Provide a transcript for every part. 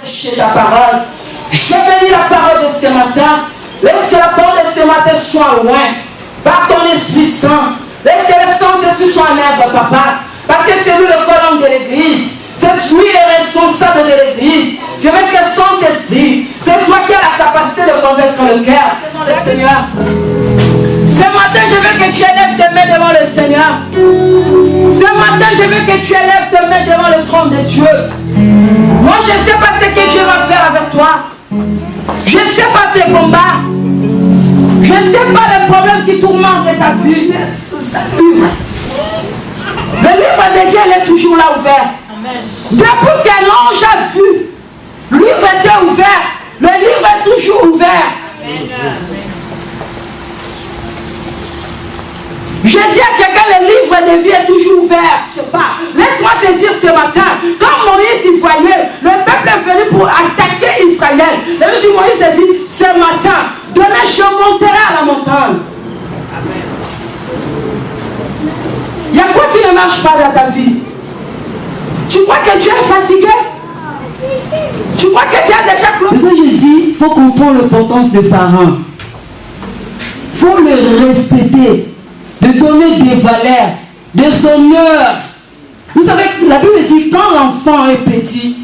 Prêcher ta parole. Je bénis la parole de ce matin. Laisse que la parole de ce matin soit loin. Par ton Esprit Saint. Laisse que le Saint-Esprit soit en œuvre, papa. Parce que c'est lui le colonne de l'église. C'est lui le responsable de l'église. Je veux que le Saint-Esprit, c'est toi qui as la capacité de convaincre le cœur. Devant le Seigneur. Ce matin, je veux que tu élèves tes mains devant le Seigneur. Ce matin, je veux que tu élèves tes mains devant le trône de Dieu. Moi, je ne sais pas ce que Dieu va faire avec toi. Je ne sais pas tes combats. Je ne sais pas les problèmes qui tourmentent ta vie. Le livre de Dieu, il est toujours là ouvert. Depuis que l'ange a vu, le livre était ouvert. Le livre est toujours ouvert. Je dis à quelqu'un, le livre de vie est toujours ouvert. Je sais pas. Laisse-moi te dire ce matin, quand Moïse y voyait, le peuple est venu pour attaquer Israël. Le Dieu Moïse a dit, ce matin, demain je monterai à la montagne. Il y a quoi qui ne marche pas dans ta vie? Tu crois que tu es fatigué? Tu crois que tu as déjà clôturé? C'est ça que je dis, il faut comprendre l'importance des parents. Il faut le respecter. De donner des valeurs, des honneurs. Vous savez, la Bible dit, quand l'enfant est petit,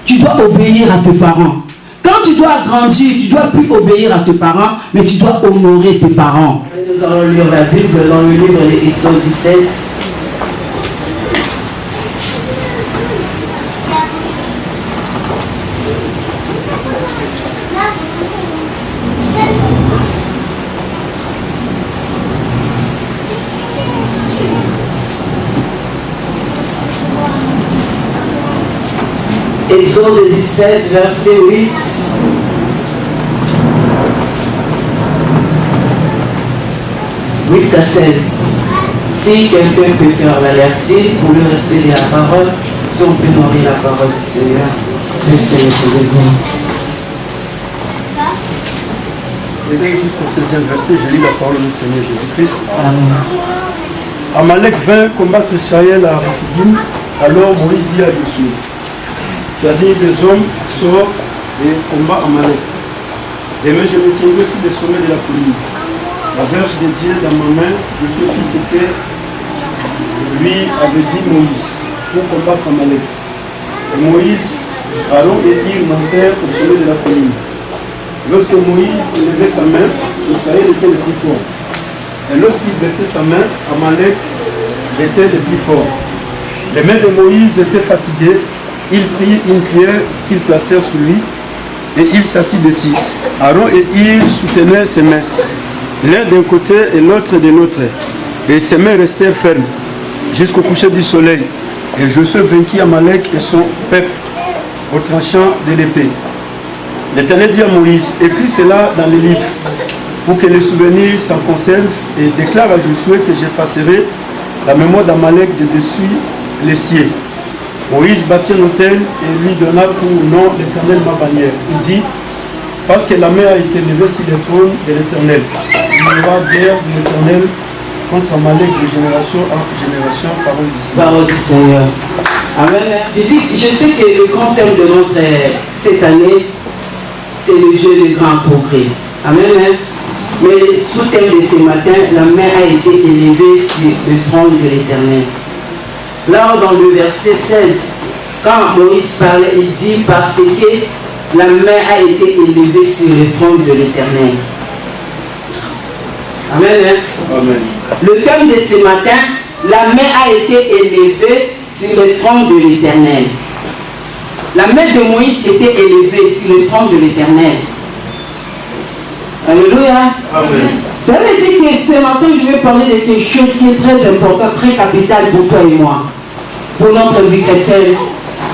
tu dois obéir à tes parents. Quand tu dois grandir, tu ne dois plus obéir à tes parents, mais tu dois honorer tes parents. Nous allons lire la Bible dans le livre de Exode 17. Exode 17, verset 8. « 8 à 16. Si quelqu'un peut faire l'alerter pour le respect de la parole, si on peut nourrir la parole du Seigneur, le Seigneur pour le bon. » Jusqu'au 16e verset, je lis la parole du Seigneur Jésus-Christ. Amen. Amalek vint combattre Israël à Raphidim. Alors Moïse dit à Josué, choisis des hommes, sors et combat Amalek. Demain je me tiendrai sur le sommet de la colline. La verge de Dieu dans ma main, je suis fils que lui avait dit Moïse pour combattre Amalek. Et Moïse, Aaron et Hir montèrent au sommet de la colline. Lorsque Moïse levait sa main, Israël était le plus fort. Et lorsqu'il baissait sa main, Amalek était le plus fort. Les mains de Moïse étaient fatiguées. Il prit une pierre qu'ils placèrent sur lui et il s'assit dessus. Aaron et Hir soutenaient ses mains, l'un d'un côté et l'autre de l'autre. Et ses mains restèrent fermes jusqu'au coucher du soleil. Et Josué vainquit Amalek et son peuple au tranchant de l'épée. L'Éternel dit à Moïse, écris cela dans les livres pour que les souvenirs s'en conservent et déclare à Josué que j'effacerai la mémoire d'Amalek de dessus les cieux. Moïse bâtit un autel et lui donna pour nom l'Éternel ma bannière. Il dit, parce que la main a été levée sur le trône de l'Éternel. Il y aura guerre de l'Éternel contre Amalek de génération en génération, parole du Seigneur. Parole du Seigneur. Amen. Je sais que le grand thème de cette année, c'est le Dieu de grand progrès. Amen. Mais le sous-thème de ce matin, la main a été élevée sur le trône de l'Éternel. Là, dans le verset 16, quand Moïse parlait, il dit parce que la main a été élevée sur le trône de l'Éternel. Amen. Amen. Le thème de ce matin, la main a été élevée sur le trône de l'Éternel. La main de Moïse était élevée sur le trône de l'Éternel. Alléluia. Amen. Ça veut dire que ce matin, je vais parler de quelque chose qui est très important, très capital pour toi et moi. Pour notre vie chrétienne,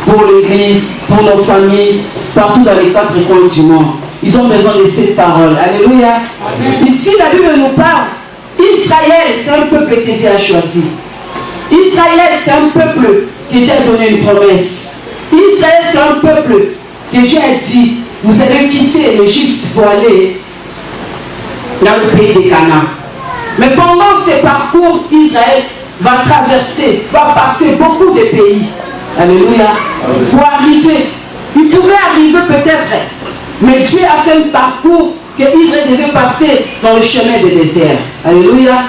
pour l'église, pour nos familles, partout dans les 4 coins du monde. Ils ont besoin de cette parole. Alléluia. Amen. Ici, la Bible nous parle. Israël, c'est un peuple que Dieu a choisi. Israël, c'est un peuple que Dieu a donné une promesse. Israël, c'est un peuple que Dieu a dit, vous allez quitter l'Égypte pour aller dans le pays de Canaan. Mais pendant ce parcours, Israël va passer beaucoup de pays. Alléluia. Pour arriver Il pouvait arriver peut-être, mais Dieu a fait un parcours que Israël devait passer dans le chemin du désert. Alléluia.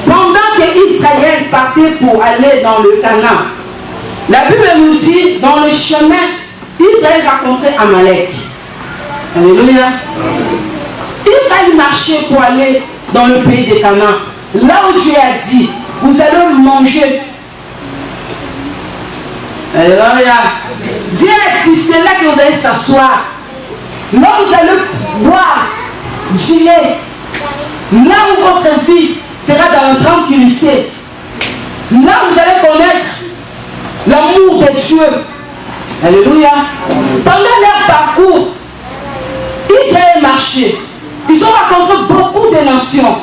Pendant que Israël partait pour aller dans le Canaan, la Bible nous dit, dans le chemin, Israël rencontrait Amalek. Alléluia. Israël marchait pour aller dans le pays de Canaan. Là où Dieu a dit, vous allez manger. Alléluia. Dieu a dit, c'est là que vous allez s'asseoir. Là vous allez boire du lait. Là où votre vie sera dans la tranquillité. Là vous allez connaître l'amour de Dieu. Alléluia. Pendant leur parcours, Israël marchait. Ils ont rencontré beaucoup de nations.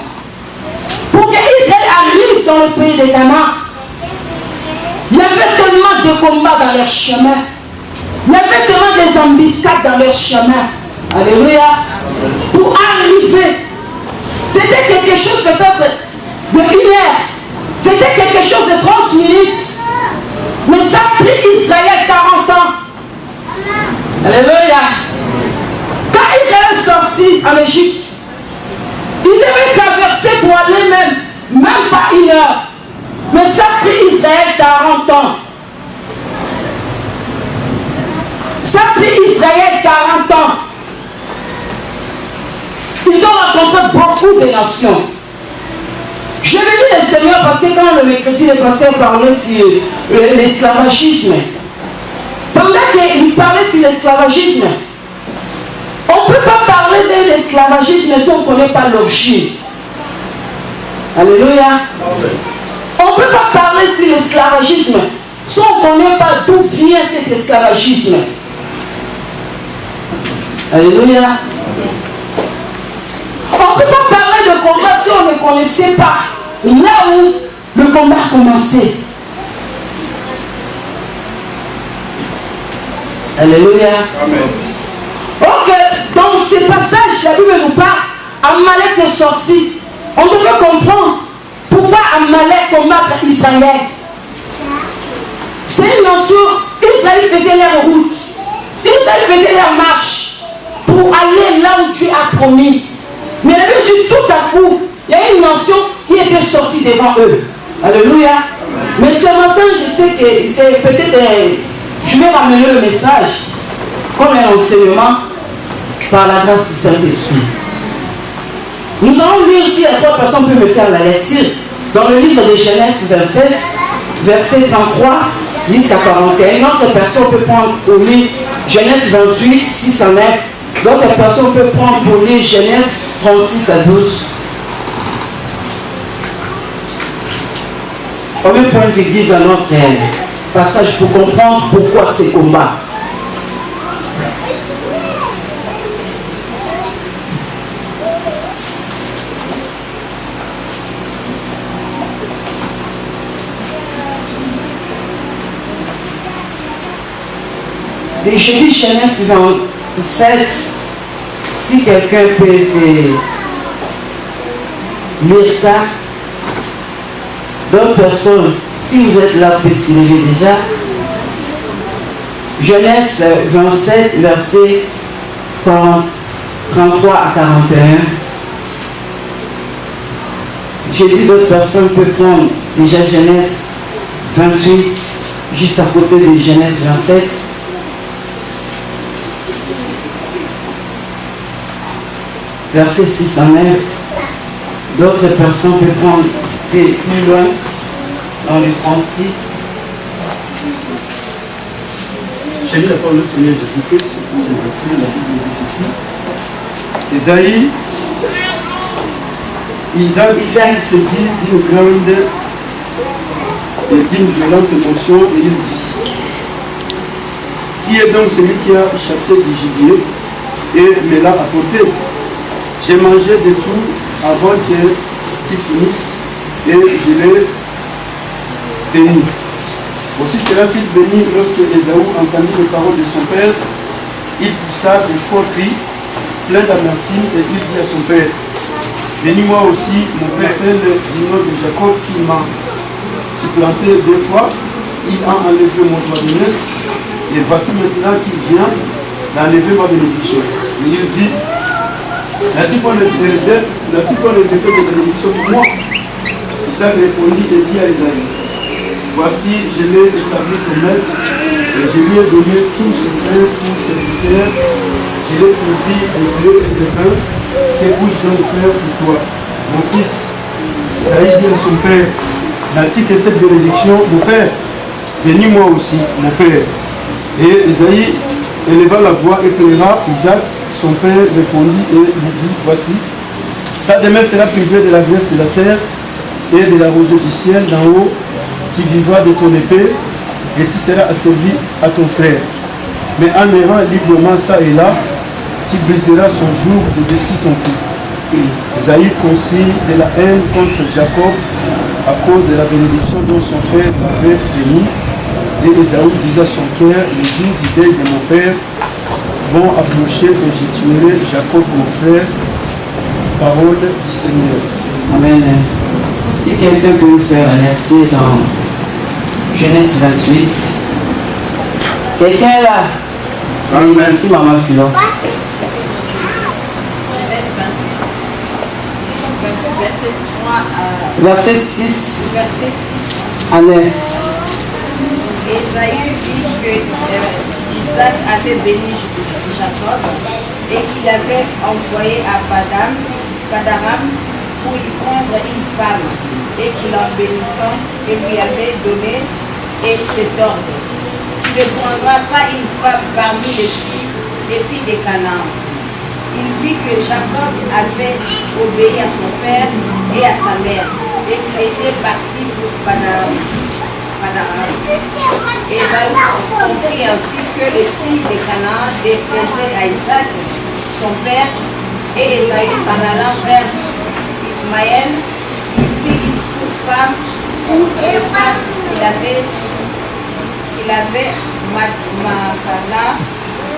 Pour que Israël arrive dans le pays de Canaan, il y avait tellement de combats dans leur chemin. Il y avait tellement des embuscades dans leur chemin. Alléluia. Pour arriver, c'était quelque chose peut-être de 1 heure. C'était quelque chose de 30 minutes. Mais ça a pris Israël 40 ans. Alléluia. Quand Israël est sorti en Égypte, ils avaient traversé pour aller même pas 1 heure. Mais ça a pris Israël 40 ans. Ça a pris Israël 40 ans. Ils ont rencontré beaucoup de nations. Je vais dire le Seigneur parce que quand le mercredi, le pasteur parlait sur l'esclavagisme, pendant qu'il parlait sur l'esclavagisme, on ne peut pas parler de l'esclavagisme si on ne connaît pas l'origine. Alléluia. On ne peut pas parler sur l'esclavagisme si on ne connaît pas d'où vient cet esclavagisme. Alléluia. On ne peut pas parler de combat si on ne connaissait pas là où le combat a commencé. Alléluia. Amen. Ok, dans ces passages, la Bible nous parle, Amalek est sorti. On devrait comprendre pourquoi Amalek combattre Israël. C'est une notion, Israël faisait leur route. Israël faisait leur marche pour aller là où Dieu a promis. Mais la Bible dit tout à coup, il y a une nation qui était sortie devant eux. Alléluia. Mais ce matin, je sais que c'est peut-être, je vais ramener le message comme un enseignement par la grâce du Saint-Esprit. Nous allons lire si la 3 personnes peuvent me faire la lecture dans le livre de Genèse 27, verset 33 jusqu'à 41. Une autre personne peut prendre pour lire Genèse 28, 6 à 9. D'autres personnes peuvent prendre pour lire Genèse 36 à 12. On met point virgule dans notre passage pour comprendre pourquoi ces combats. Et je dis Genèse 27, si quelqu'un peut lire ça, d'autres personnes, si vous êtes là, vous pouvez s'y lever déjà. Genèse 27, verset 33 à 41. J'ai dit d'autres personnes peuvent prendre déjà Genèse 28, juste à côté de Genèse 27. Verset 6 à 9. D'autres personnes peuvent prendre plus loin, dans le 36. J'ai lu la parole du Seigneur Jésus-Christ, j'ai versé la Bible dit ceci. Isaac saisit d'une grande et d'une violente émotion et il dit: qui est donc celui qui a chassé du gibier et me l'a apporté? J'ai mangé de tout avant que tu finisses et je l'ai béni. Aussi sera-t-il béni lorsque Ésaü entendit les paroles de son père. Il poussa de forts cris, plein d'amertume, et il dit à son père: bénis-moi aussi, mon père, du nom de Jacob qui m'a supplanté 2 fois. Il a enlevé mon droit de noces Et voici maintenant qu'il vient d'enlever ma bénédiction. Et il dit, n'as-tu pas les effets de bénédiction pour moi? Isaac répondit et dit à Esaü, voici, je l'ai établi comme maître, et je lui ai donné tout ce frère pour serviteur. Je l'ai servi de blé et de vin. Que puis-je donc faire pour toi, mon fils? Esaü dit à son père, n'as-tu que cette bénédiction, mon père? Bénis-moi aussi, mon père. Et Esaü éleva la voix et pleura. Isaac, son père, répondit et lui dit, voici, ta demeure sera privée de la graisse de la terre et de la rosée du ciel d'en haut. Tu vivras de ton épée et tu seras asservi à ton frère. Mais en errant librement ça et là, tu briseras son joug de dessus ton cou. Esaü conçut de la haine contre Jacob à cause de la bénédiction dont son père l'avait béni. Et Esaü disait à son cœur, les jours du deuil de mon père vont approcher et je tuerai Jacob mon frère. Parole du Seigneur. Amen. Si quelqu'un peut nous faire alerter dans Genèse 28, quelqu'un est là? Oui, merci maman Philo. Verset 6 à 9. Esaü vit que Isaac avait béni Jacob et qu'il avait envoyé à Padaram pour y prendre une femme et qu'il en bénissant et lui avait donné et cet ordre. Tu ne prendras pas une femme parmi les filles de Canaan. Il vit que Jacob avait obéi à son père et à sa mère et qu'il était parti pour Padaram. Esaü comprit ainsi que les filles de Canaan déplaisaient à Isaac, son père, et Esaü s'en allant vers Ismaël, il prit une femme qu'il avait Makana,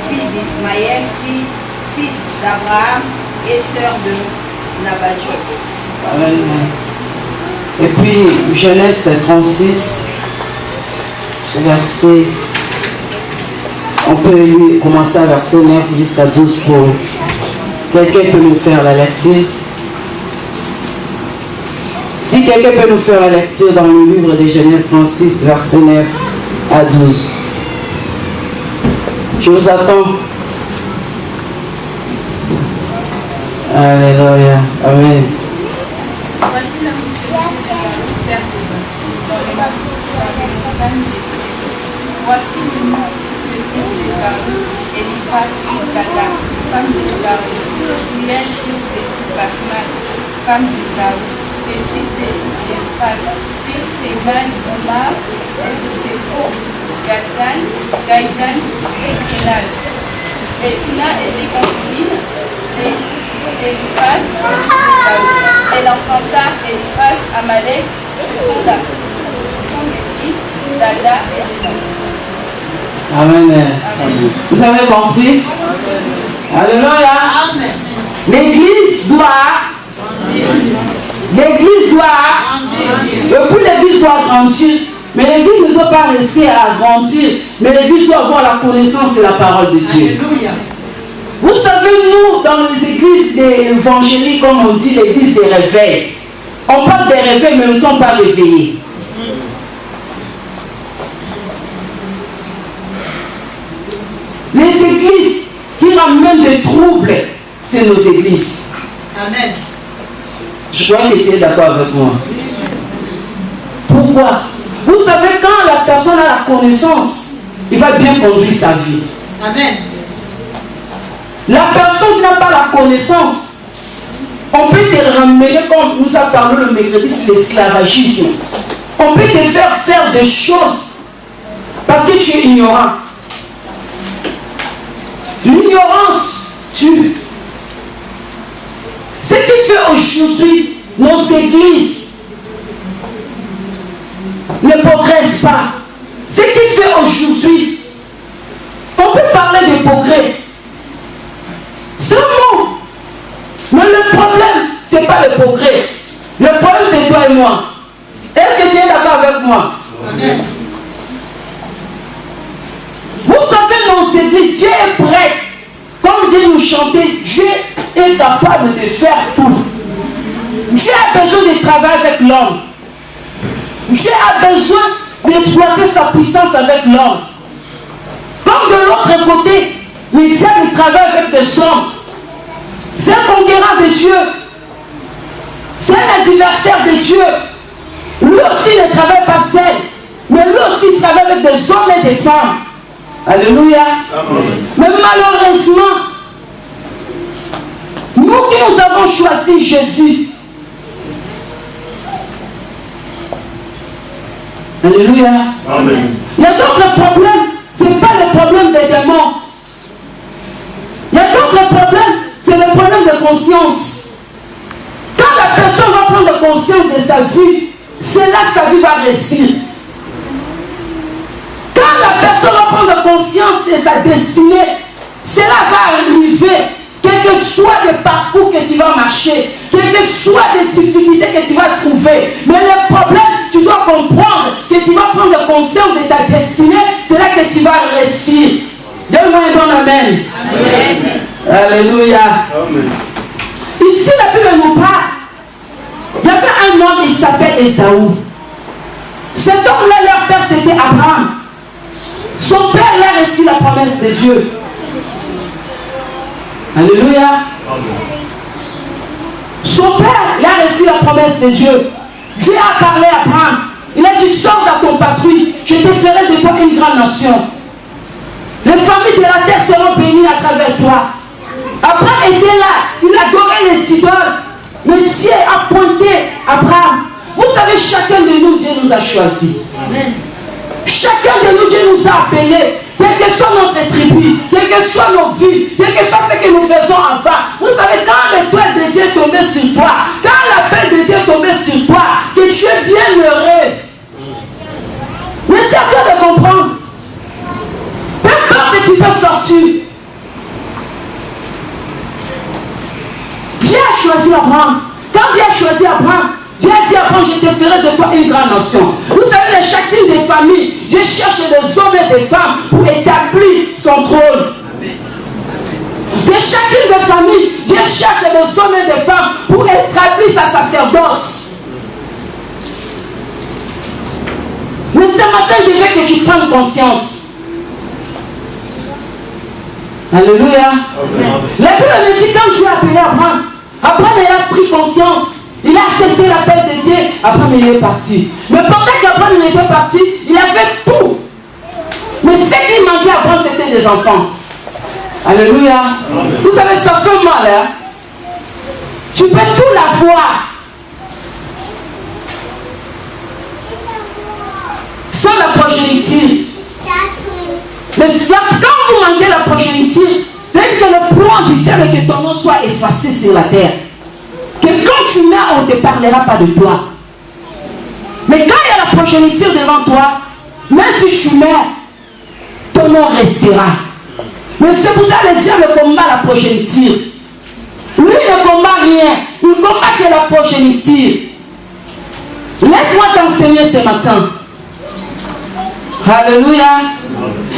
fille d'Ismaël, fils d'Abraham et sœur de Nabajoth. Amen. Et puis Genèse 36, verset, on peut commencer à verset 9 jusqu'à 12 pour quelqu'un peut nous faire la lecture. Si quelqu'un peut nous faire la lecture dans le livre de Genèse 36, verset 9 à 12. Je vous attends. Alléluia. Amen. Voici la mission de Père voici le nom des fils d'Ésaü, Eliphaz, fils d'Ada, femme d'Ésaü, Uriel, fils de Basmat, femme d'Ésaü, les fils d'Eliphaz, fils d'Eman, Omar, Sépho, Gadan, Gaïdan et Kenaz. Et Tina était concubine d'Eliphaz, fils d'Ésaü. Elle enfanta Eliphaz, Amalek, ce sont les fils d'Ada et d'Ésaü. Amen. Amen. Vous avez compris? Alléluia. Amen. L'église doit et puis l'église doit grandir. Mais l'église ne doit pas rester à grandir. Mais l'église doit avoir la connaissance de la parole de Dieu. Alléluia. Vous savez, nous, dans les églises évangéliques, comme on dit, l'église des réveils, on parle des réveils, mais nous ne sommes pas réveillés. Les églises qui ramènent des troubles, c'est nos églises. Amen. Je crois que tu es d'accord avec moi. Pourquoi? Vous savez, quand la personne a la connaissance, il va bien conduire sa vie. Amen. La personne qui n'a pas la connaissance, on peut te ramener, comme nous a parlé le mercredi, c'est l'esclavagisme. On peut te faire des choses parce que tu es ignorant. L'ignorance tue. Ce qui fait aujourd'hui nos églises ne progressent pas. Ce qui fait aujourd'hui, on peut parler de progrès. C'est un mot. Mais le problème, ce n'est pas le progrès. Le problème, c'est toi et moi. Est-ce que tu es d'accord avec moi? Amen. Vous nos églises, Dieu est prêt. Comme vient nous chanter, Dieu est capable de faire tout. Dieu a besoin de travailler avec l'homme. Dieu a besoin d'exploiter sa puissance avec l'homme. Comme de l'autre côté, le diable travaille avec des hommes. C'est un conquérant de Dieu. C'est un adversaire de Dieu. Lui aussi ne travaille pas seul. Mais lui aussi travaille avec des hommes et des femmes. Alléluia. Amen. Mais malheureusement, nous qui nous avons choisi Jésus. Alléluia. Amen. Il y a d'autres problèmes. Ce n'est pas le problème des démons. Il y a d'autres problèmes. C'est le problème de conscience. Quand la personne va prendre conscience de sa vie, c'est là que sa vie va réussir. Quand la personne va prendre conscience de sa destinée, cela va arriver. Quel que soit le parcours que tu vas marcher, quelles que soient les difficultés que tu vas trouver, mais le problème, tu dois comprendre que tu vas prendre conscience de ta destinée, c'est là que tu vas réussir. Donne-moi un bon amen. Amen. Alléluia. Amen. Ici, la Bible nous parle. Il y avait un homme, il s'appelle Esaü. Cet homme-là, leur père, c'était Abraham. Son père, il a reçu la promesse de Dieu. Alléluia. Son père, il a reçu la promesse de Dieu. Dieu a parlé à Abraham. Il a dit, sors de ton patrie, je te ferai de toi une grande nation. Les familles de la terre seront bénies à travers toi. Abraham était là, il adorait les idoles. Mais Dieu a pointé Abraham. Vous savez, chacun de nous, Dieu nous a choisis. Amen. Chacun de nous, Dieu nous a appelés. Quelle que soit notre tribu, quelles que soient nos vies, quel que soit ce que nous faisons avant. Vous savez, quand l'étoile de Dieu est tombée sur toi, quand l'appel de Dieu est tombé sur toi, que tu es bien heureux. Mais c'est à toi de comprendre. Peu importe que tu peux sortir. Dieu a choisi Abraham. Quand Dieu a choisi Abraham, Dieu a dit à Abraham, je te ferai de toi une grande nation. Vous savez, de chacune des familles, Dieu cherche des hommes et des femmes pour établir son trône. De chacune des familles, Dieu cherche des hommes et des femmes pour établir sa sacerdoce. Mais ce matin, je veux que tu prennes conscience. Alléluia. La Bible me dit, quand Dieu a appelé Abraham, Abraham il a pris conscience. Il a accepté l'appel de Dieu. Abraham il est parti. Mais pendant qu'Abraham il était parti, il a fait tout. Mais ce qui manquait à Abraham, c'était des enfants. Alléluia. Amen. Vous savez, ça fait mal. Hein? Tu peux tout l'avoir. Sans la progéniture. Mais quand vous manquez la progéniture, c'est-à-dire que le plan du ciel est que ton nom soit effacé sur la terre. Que quand tu meurs, on ne te parlera pas de toi. Mais quand il y a la progéniture devant toi, même si tu meurs, ton nom restera. Mais c'est pour ça que le diable combat la progéniture. Lui ne combat rien. Il combat que la progéniture. Laisse-moi t'enseigner ce matin. Alléluia.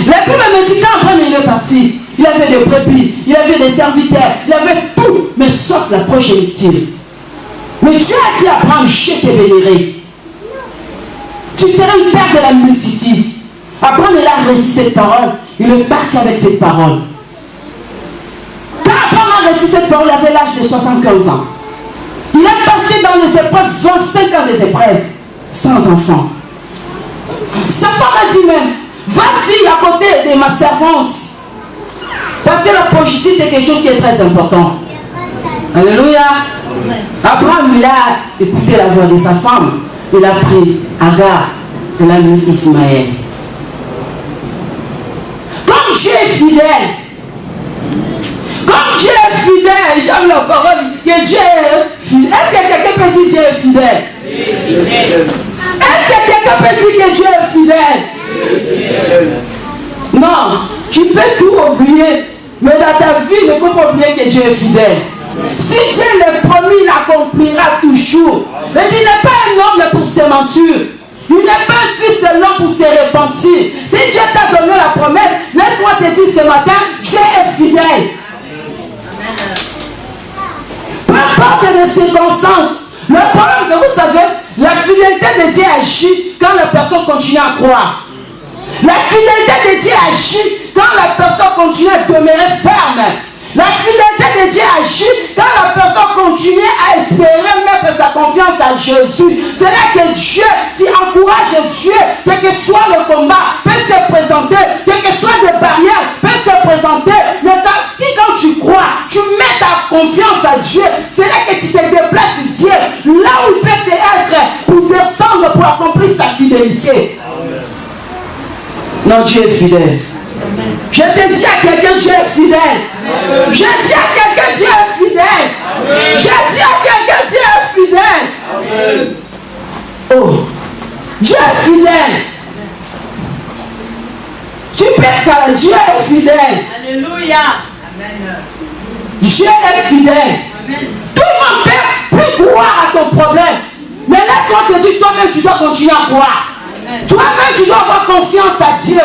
La Bible me dit quand Abraham il est parti, il avait des brebis, il avait des serviteurs, il avait tout, mais sauf la progéniture. Mais Dieu a dit à Abraham, je te bénirai. Tu seras une père de la multitude. Abraham il a reçu cette parole, il est parti avec cette parole. Quand Abraham a reçu cette parole, il avait l'âge de 75 ans. Il a passé dans les épreuves, 25 ans des épreuves, sans enfant. Sa femme a dit même, vas-y à côté de ma servante. Parce que la progéniture, c'est quelque chose qui est très important. Alléluia. Abraham, il a écouté la voix de sa femme. Il a pris Agar, il a mis Ismaël. Comme Dieu est fidèle, j'aime la parole, que Dieu est fidèle. Est-ce que quelqu'un peut dire Dieu est fidèle? Est-ce que quelqu'un peut dire que Dieu est fidèle? Non, tu peux tout oublier, mais dans ta vie, il ne faut pas oublier que Dieu est fidèle. Si Dieu le promis, il accomplira toujours. Mais il n'est pas un homme pour se mentir. Il n'est pas un fils de l'homme pour se repentir. Si Dieu t'a donné la promesse, laisse-moi te dire ce matin, Dieu est fidèle. Peu importe les circonstances. Le problème que vous savez, la fidélité de Dieu agit quand la personne continue à croire. La fidélité de Dieu agit quand la personne continue à demeurer ferme. La fidélité de Dieu agit quand la personne continue à espérer mettre sa confiance à Jésus. C'est là que Dieu, tu encourages Dieu, quel que soit le combat, peut se présenter, quel que soit des barrières, peut se présenter. Mais quand tu crois, tu mets ta confiance à Dieu, c'est là que tu te déplaces Dieu, là où il peut se être pour descendre, pour accomplir sa fidélité. Non, Dieu est fidèle. Amen. Je te dis à quelqu'un, Dieu est fidèle. Amen. Je dis à quelqu'un, Dieu est fidèle. Amen. Je dis à quelqu'un, Dieu est fidèle. Amen. Oh, Dieu est fidèle. Tu peux car Dieu est fidèle. Alléluia. Amen. Dieu est fidèle. Amen. Tout le monde peut plus croire à ton problème. Mais laisse-moi te dire, toi-même, tu dois continuer à croire. Toi-même, tu dois avoir confiance à Dieu.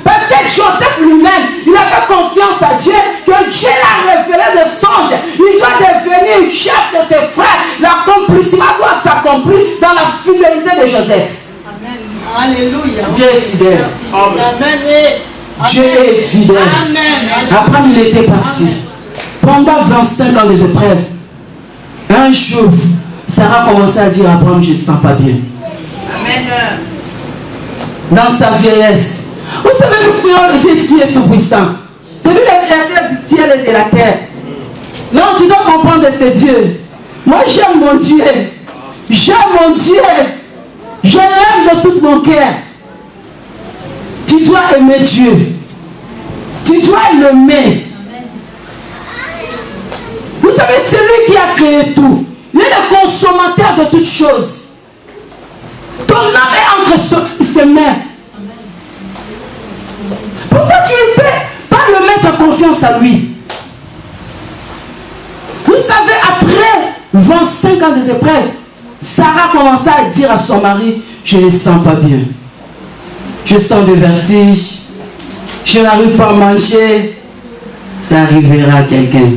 Parce que Joseph lui-même, il avait confiance à Dieu, que Dieu l'a révélé de songe. Il doit devenir chef de ses frères. L'accomplissement doit s'accomplir dans la fidélité de Joseph. Amen. Alléluia. Dieu est fidèle. Amen. Dieu est fidèle. Amen. Abraham, il était parti. Pendant 25 ans des épreuves, un jour, Sarah commençait à dire à Abraham, je ne sens pas bien. Amen. Dans sa vieillesse. Vous savez, nous prions le Dieu qui est tout puissant. Depuis la créateur du ciel et de la terre. Non, tu dois comprendre ce Dieu. Moi, j'aime mon Dieu. J'aime mon Dieu. Je l'aime de tout mon cœur. Tu dois aimer Dieu. Tu dois l'aimer. Vous savez, c'est lui qui a créé tout. Il est le consommateur de toutes choses. Ton âme est entre ses mains. Pourquoi tu ne peux pas le mettre en confiance à lui? Vous savez, après 25 ans des épreuves, Sarah commença à dire à son mari, je ne sens pas bien. Je sens des vertiges. Je n'arrive pas à manger. Ça arrivera à quelqu'un.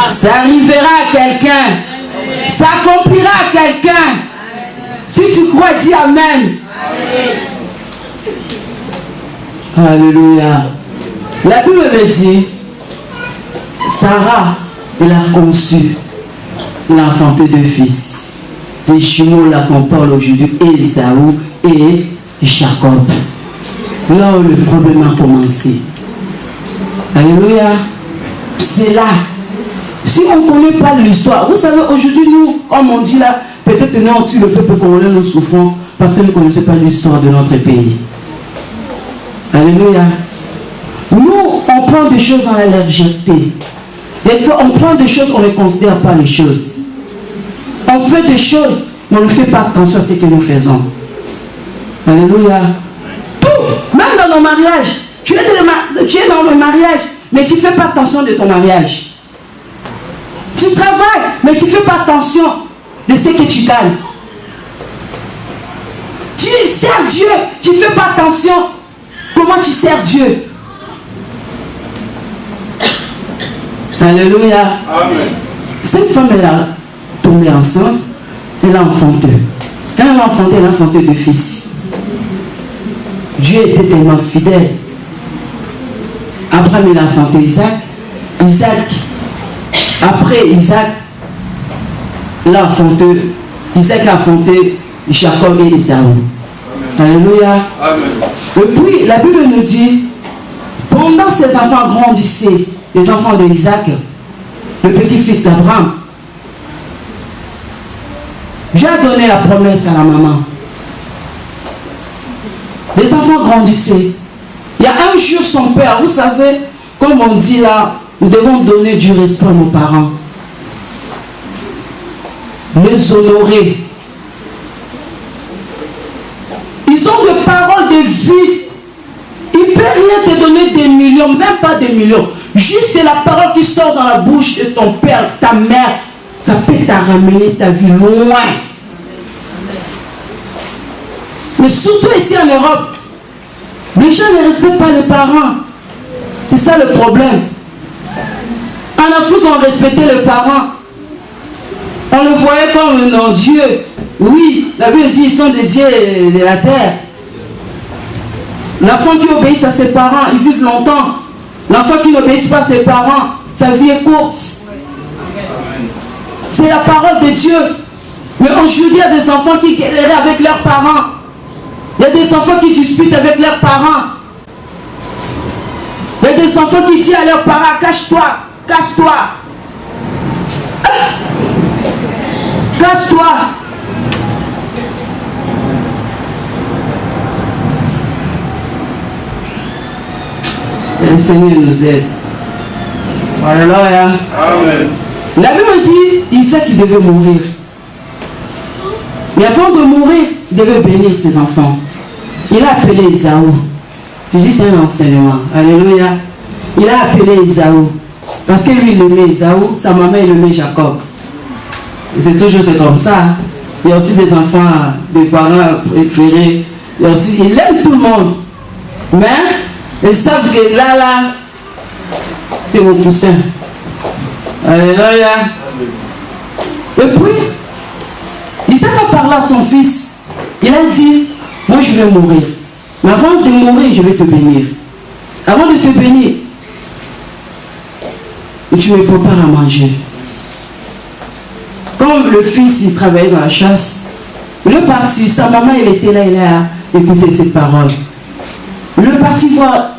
Ça arrivera à quelqu'un. Ça accomplira à quelqu'un. Si tu crois, dis Amen. Amen. Alléluia. La Bible me dit, Sarah, elle a conçu, elle a enfanté 2 fils. Des jumeaux là qu'on parle aujourd'hui, Ésaü et Jacob. Là où le problème a commencé. Alléluia. C'est là. Si on ne connaît pas l'histoire, vous savez, aujourd'hui, nous, comme on dit là, peut-être nous aussi, le peuple congolais, nous souffrons parce que nous ne connaissons pas l'histoire de notre pays. Alléluia. Nous, on prend des choses dans la légèreté. Des fois, on prend des choses, on ne considère pas les choses. On fait des choses, mais on ne fait pas attention à ce que nous faisons. Alléluia. Tout, même dans nos mariages. Tu es dans le mariage, mais tu ne fais pas attention de ton mariage. Tu travailles, mais tu ne fais pas attention de ce que tu gagnes. Tu sers Dieu, tu ne fais pas attention comment tu sers Dieu. Alléluia. Amen. Cette femme, elle a tombé enceinte, elle a enfanté. Quand elle a enfanté 2 fils. Dieu était tellement fidèle. Abraham, il a enfanté Isaac. Après Isaac, Isaac a enfanté Jacob et Ésaü. Alléluia. Amen. Et puis, la Bible nous dit, pendant ces enfants grandissaient, les enfants d'Isaac, le petit-fils d'Abraham, Dieu a donné la promesse à la maman. Les enfants grandissaient. Il y a un jour, son père, vous savez, comme on dit là, nous devons donner du respect à nos parents. Les honorer. Ils ont des paroles de vie. Il ne peut rien te donner des millions, même pas des millions. Juste la parole qui sort dans la bouche de ton père, ta mère, ça peut te ramener ta vie loin. Mais surtout ici en Europe, les gens ne respectent pas les parents. C'est ça le problème. En Afrique, on respectait les parents. On le voyait comme un Dieu. Oui, la Bible dit ils sont des dieux de la terre. L'enfant qui obéit à ses parents, il vit longtemps. L'enfant qui n'obéit pas à ses parents, sa vie est courte. C'est la parole de Dieu. Mais aujourd'hui, il y a des enfants qui galèrent avec leurs parents. Il y a des enfants qui disputent avec leurs parents. Il y a des enfants qui disent à leurs parents, cache-toi, casse-toi. Casse-toi. Le Seigneur nous aide. Alléluia. Amen. La Bible dit, Isaac il devait mourir. Mais avant de mourir, il devait bénir ses enfants. Il a appelé Esaü. Je dis c'est un enseignement. Alléluia. Il a appelé Esaü. Parce que lui, il aimait Esaü, sa maman, il aimait Jacob. C'est toujours comme ça. Il y a aussi des enfants, des parents préférés. Il aime tout le monde. Mais ils savent que là, c'est mon cousin. Alléluia. Et puis, Isaac a parlé à son fils. Il a dit, moi je vais mourir. Mais avant de mourir, je vais te bénir. Avant de te bénir, tu me prépares à manger. Comme le fils, il travaillait dans la chasse, le parti, sa maman, elle était là, il a écouté ses paroles. Le parti voir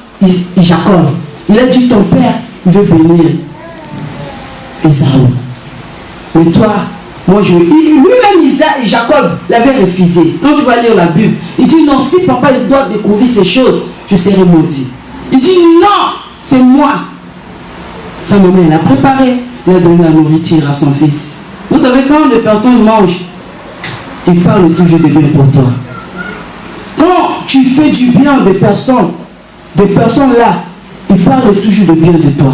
Jacob. Il a dit, ton père veut bénir Esaü. Mais toi, moi je... Lui-même, Jacob l'avait refusé. Quand tu vas lire la Bible, il dit, non, si papa il doit découvrir ces choses, je serai maudit. Il dit, non, c'est moi. Sa maman, elle a préparé, elle a donné la nourriture à son fils. Vous savez, quand les personnes mangent, ils parlent toujours de bien pour toi. Quand tu fais du bien des personnes là, ils parlent toujours de bien de toi.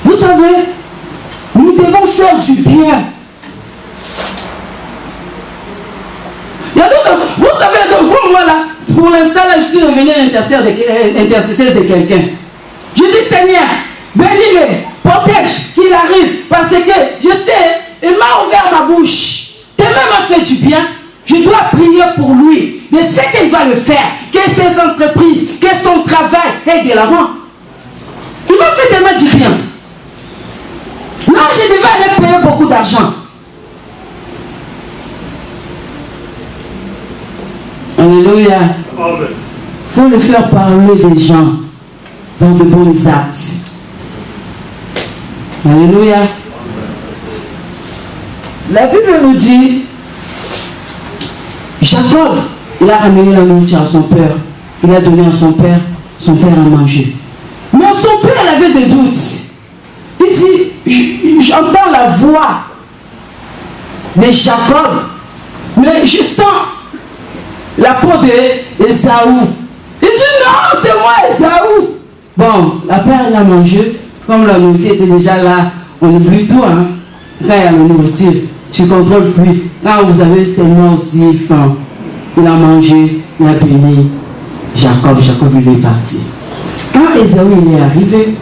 Vous savez, nous devons faire du bien. Vous savez, donc moi là, pour l'instant là, je suis devenu intercesseuse de quelqu'un. Je dis Seigneur, bénis-le, protège qu'il arrive, parce que je sais, il m'a ouvert ma bouche. Demain m'a fait du bien, je dois prier pour lui, de ce qu'il va le faire, que ses entreprises, que son travail aille de l'avant. Il m'a fait demain du bien. Là, je devais aller payer beaucoup d'argent. Alléluia. Il faut le faire parler des gens dans de bons actes. Alléluia. La Bible nous dit, Jacob, il a ramené la nourriture à son père. Il a donné à son père a mangé. Mais son père avait des doutes. Il dit, j'entends la voix de Jacob, mais je sens la peau d'Esaü. Il dit, non, c'est moi Esaü. Bon, la père l'a mangé, comme la nourriture était déjà là, on oublie tout, hein. Quand il y a la nourriture, tu ne contrôles plus. Quand vous avez seulement aussi faim, il a mangé, il a béni Jacob, il est parti. Quand Esaü est arrivé,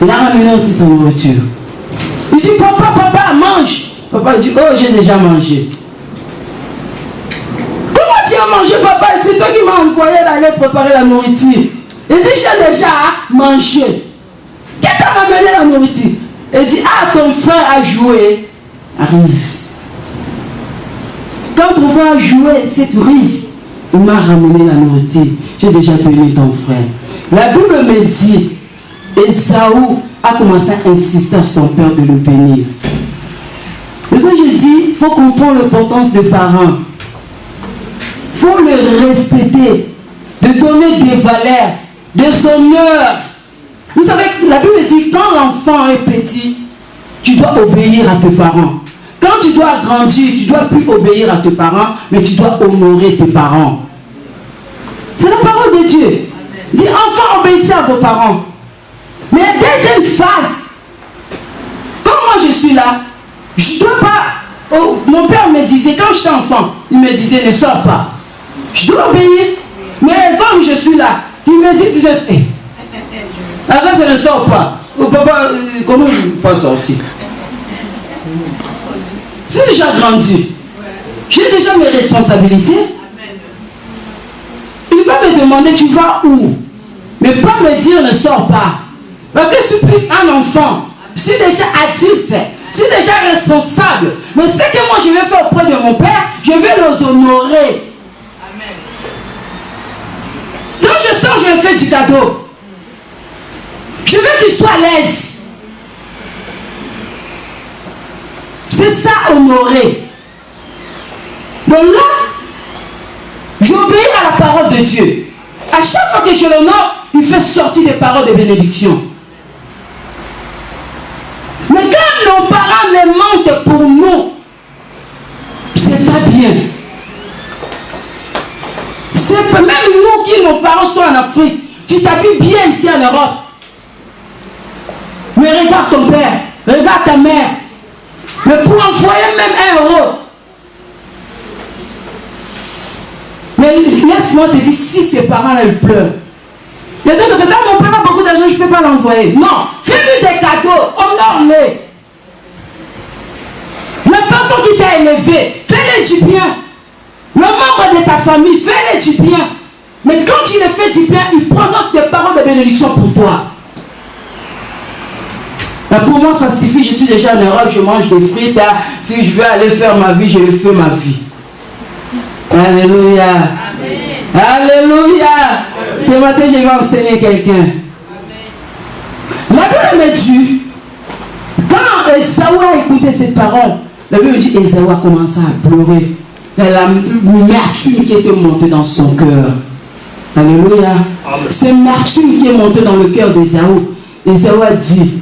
il a ramené aussi sa nourriture. Il dit, papa, mange. Papa dit, oh, j'ai déjà mangé. Comment tu as mangé, papa? C'est toi qui m'as envoyé d'aller préparer la nourriture. Il dit, j'ai déjà mangé. Qui t'a ramené la nourriture? Il dit, ah, ton frère a joué à Rise. Quand ton frère a joué cette Rise, il m'a ramené la nourriture. J'ai déjà béni ton frère. La Bible me dit, Esaü a commencé à insister à son père de le bénir. C'est ce que je dis, il faut comprendre l'importance des parents. Il faut le respecter, de donner des valeurs, des honneurs. Vous savez, la Bible dit, quand l'enfant est petit, tu dois obéir à tes parents. Quand tu dois grandir, tu ne dois plus obéir à tes parents, mais tu dois honorer tes parents. C'est la parole de Dieu. Il dit, enfants, obéissez à vos parents. Mais deuxième phase, quand moi je suis là, je ne dois pas... Oh, mon père me disait, quand j'étais enfant, il me disait, ne sors pas. Je dois obéir. Mais comme je suis là, qui me dit, après ça ne sort pas. Papa, comment il ne peut pas sortir? J'ai déjà grandi. J'ai déjà mes responsabilités. Il va me demander, tu vas où? Mais pas me dire, ne sors pas. Parce que je suis plus un enfant. Je suis déjà adulte. Je suis déjà responsable. Mais ce que moi je vais faire auprès de mon père, je vais les honorer. Amen. Quand je sors, je fais du cadeau. Je veux qu'il soit à l'aise. C'est ça, honorer. Donc là, j'obéis à la parole de Dieu. À chaque fois que je l'honore, il fait sortir des paroles de bénédiction. Mais quand nos parents les mentent pour nous, c'est pas bien. C'est même nous qui, nos parents sont en Afrique. Tu t'habilles bien ici en Europe. Mais regarde ton père, regarde ta mère. Mais pour envoyer même 1 euro. Mais laisse-moi te dire, si ces parents-là ils pleurent. Il y a d'autres que ça, mon père a beaucoup d'argent, je ne peux pas l'envoyer. Non, fais-lui des cadeaux, honore-les. La personne qui t'a élevé, fais-le du bien. Le membre de ta famille, fais-le du bien. Mais quand tu le fais du bien, il prononce des paroles de bénédiction pour toi. Mais pour moi, ça suffit, je suis déjà en Europe, je mange des frites. Si je veux aller faire ma vie, je vais faire ma vie. Alléluia. Amen. Alléluia. Amen. Ce matin, je vais enseigner quelqu'un. La Bible me dit, quand Esaü a écouté cette parole, la Bible me dit, Esaü a commencé à pleurer. Il y a l'amertume qui était montée dans son cœur. Alléluia. C'est l'amertume qui est montée dans le cœur d'Esaü. Esaü a dit,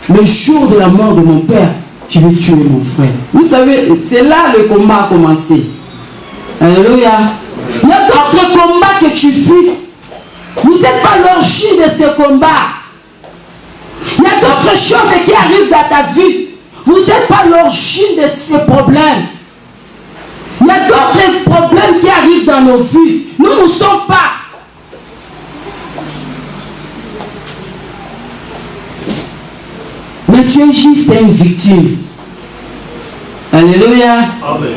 le jour de la mort de mon père, je vais tuer mon frère. Vous savez, c'est là le combat a commencé. Alléluia. Il y a d'autres combats que tu fuis. Vous n'êtes pas l'origine de ces combats. Il y a d'autres choses qui arrivent dans ta vie. Vous n'êtes pas l'origine de ces problèmes. Il y a d'autres problèmes qui arrivent dans nos vies. Nous ne sommes pas. Mais tu es juste une victime. Alléluia. Amen.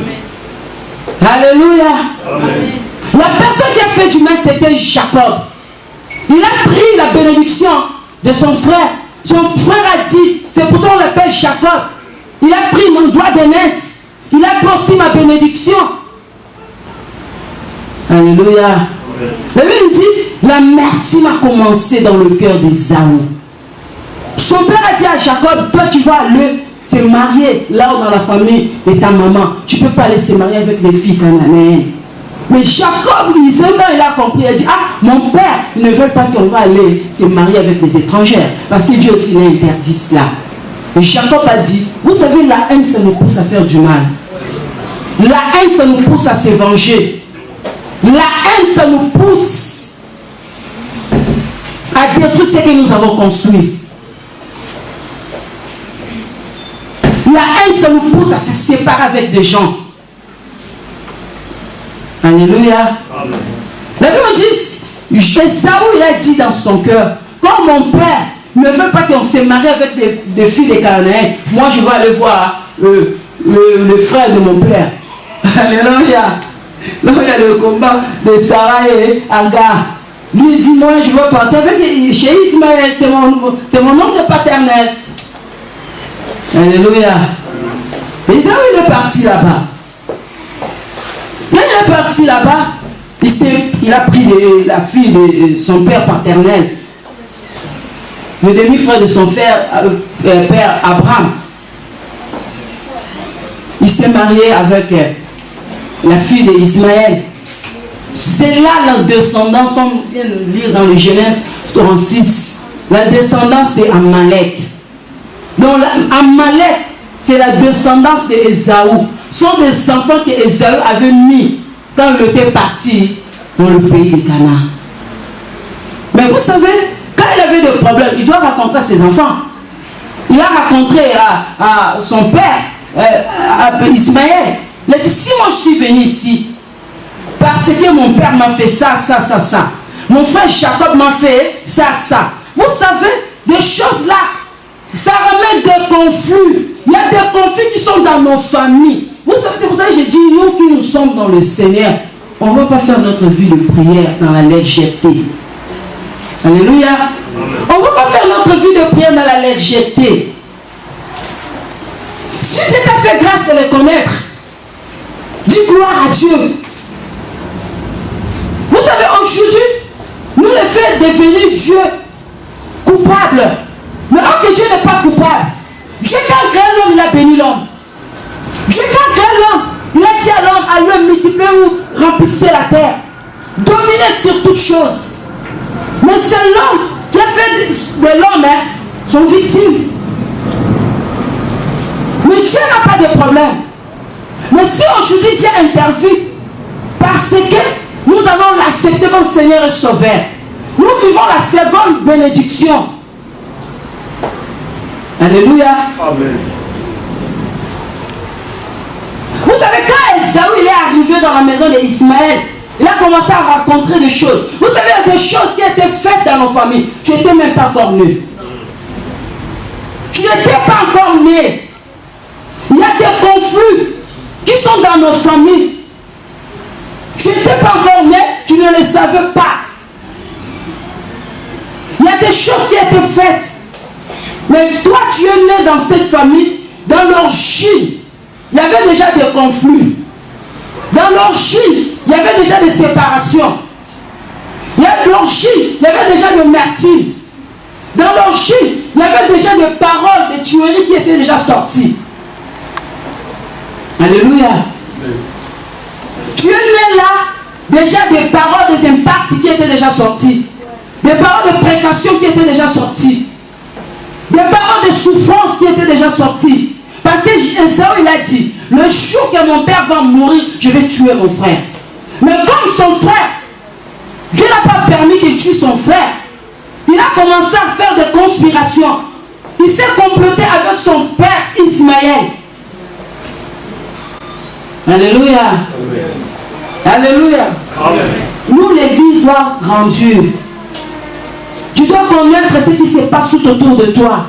Alléluia. Amen. La personne qui a fait du mal, c'était Jacob. Il a pris la bénédiction de son frère. Son frère a dit, c'est pour ça qu'on l'appelle Jacob. Il a pris mon doigt d'aînesse. Il a pris aussi ma bénédiction. Alléluia. La Bible dit, l'amertume a commencé dans le cœur d'Ésaü. Son père a dit à Jacob, toi tu vas aller se marier là-haut dans la famille de ta maman. Tu ne peux pas aller se marier avec des filles cananéennes. Mais Jacob, quand il a compris, il a dit, ah, mon père ne veut pas qu'on va aller se marier avec des étrangères. Parce que Dieu aussi l'a interdit cela. Et Jacob a dit, vous savez, la haine, ça nous pousse à faire du mal. La haine, ça nous pousse à se venger. La haine, ça nous pousse à détruire ce que nous avons construit. La haine, ça nous pousse à se séparer avec des gens. Alléluia. Amen. La Bible dit, Esaü, il a dit dans son cœur, quand mon père ne veut pas qu'on se marie avec des filles des Cananéens, moi je vais aller voir le frère de mon père. Alléluia. Là, il y a le combat de Sarah et Agar. Lui, il dit, moi je veux partir avec chez Ismaël, c'est mon oncle paternel. Alléluia. Esaü, il est parti là-bas. Quand il est parti là-bas, il a pris la fille de son père paternel, le demi-frère de son père Abraham. Il s'est marié avec la fille d'Ismaël. C'est là la descendance, comme on vient de lire dans le Genèse 36, la descendance d'Amalek. Donc Amalek, c'est la descendance d'Ésaü. Ce sont des enfants que Ésaü avait mis quand il était parti dans le pays de Canaan. Mais vous savez, quand il avait des problèmes, il doit rencontrer ses enfants. Il a rencontré à son père, à Ismaël. Il a dit, si moi je suis venu ici, parce que mon père m'a fait ça, ça, ça, ça. Mon frère Jacob m'a fait ça, ça. Vous savez, des choses là, ça ramène des conflits. Il y a des conflits qui sont dans nos familles. Vous savez, c'est pour ça que j'ai dit, nous qui nous sommes dans le Seigneur, on ne va pas faire notre vie de prière dans la légèreté. Alléluia. On ne va pas faire notre vie de prière dans la légèreté. Si Dieu t'a fait grâce de les connaître, dis gloire à Dieu. Vous savez, aujourd'hui, nous les faisons devenir Dieu coupable. Mais alors que Dieu n'est pas coupable. Dieu, quand créé l'homme, il a béni l'homme. Dieu, quand créé l'homme, il a dit à l'homme, à le multiplier ou remplissez la terre. Dominer sur toutes choses. Mais c'est l'homme qui a fait de l'homme son victime. Mais Dieu n'a pas de problème. Mais si aujourd'hui Dieu intervient, parce que nous allons l'accepter comme Seigneur et Sauveur, nous vivons la seconde bénédiction. Alléluia. Amen. Vous savez, quand Esaü il est arrivé dans la maison d'Ismaël, il a commencé à rencontrer des choses. Vous savez, il y a des choses qui étaient faites dans nos familles. Tu n'étais même pas encore né. Tu n'étais pas encore né. Il y a des conflits qui sont dans nos familles. Tu n'étais pas encore né, tu ne les savais pas. Il y a des choses qui étaient faites. Mais toi, tu es né dans cette famille, dans l'origine. Il y avait déjà des conflits. Dans l'origine, il y avait déjà des séparations. Dans l'origine, il y avait déjà des martyrs. Dans l'origine, il y avait déjà des paroles, des tueries qui étaient déjà sorties. Alléluia. Tu es né là, déjà des paroles, des impacts qui étaient déjà sortis. Des paroles de précaution qui étaient déjà sorties. Des paroles de souffrance qui étaient déjà sorties. Parce que Esaü il a dit, le jour que mon père va mourir, je vais tuer mon frère. Mais comme son frère, Dieu n'a pas permis qu'il tue son frère, il a commencé à faire des conspirations. Il s'est comploté avec son père Ismaël. Alléluia. Amen. Alléluia. Amen. Nous, l'église doit grandir. Tu dois connaître ce qui se passe tout autour de toi.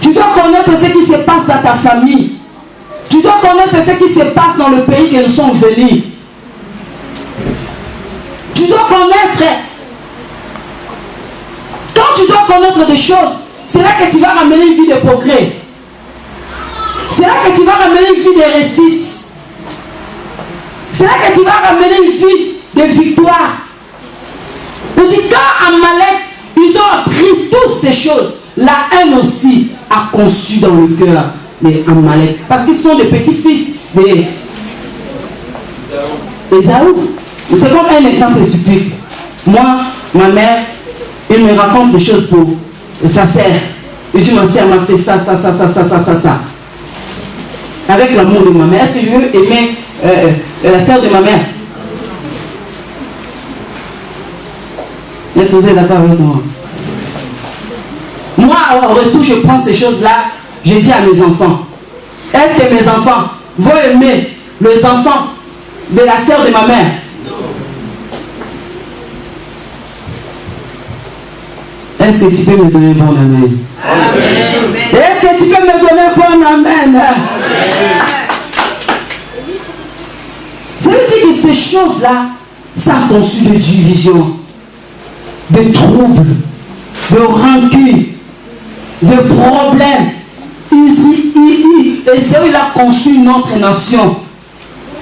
Tu dois connaître ce qui se passe dans ta famille. Tu dois connaître ce qui se passe dans le pays que nous sommes venus. Tu dois connaître. Quand tu dois connaître des choses, c'est là que tu vas ramener une vie de progrès. C'est là que tu vas ramener une vie de réussite. C'est là que tu vas ramener une vie de victoire. Je dis, quand Amalek, ils ont appris toutes ces choses, la haine aussi a conçu dans le cœur des Amalek. Parce qu'ils sont des petits-fils d'Ésaü. C'est comme un exemple typique. Moi, ma mère, elle me raconte des choses pour sa sœur. Elle dit, ma sœur m'a fait ça. Avec l'amour de ma mère. Est-ce que je veux aimer la sœur de ma mère? Est-ce que vous êtes d'accord avec moi? Moi, au retour, je prends ces choses-là, je dis à mes enfants, est-ce que mes enfants vont aimer les enfants de la sœur de ma mère? Est-ce que tu peux me donner un bon amen? Amen. Est-ce que tu peux me donner un bon amen? Amen. Ça veut dire que ces choses-là, ça a conçu de division, de troubles, de rancune, de problèmes. Et c'est où il a conçu une autre nation.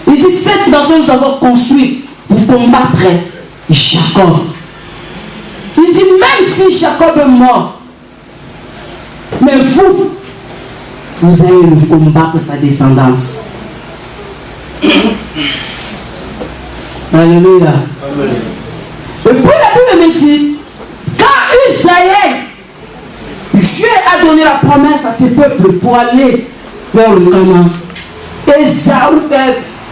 Il dit, cette nation nous avons construit pour combattre Jacob. Il dit, même si Jacob est mort, mais vous allez le combattre sa descendance. Alléluia. Amen. Et puis la Bible me dit, quand Israël, Dieu a donné la promesse à ses peuples pour aller vers le Canaan.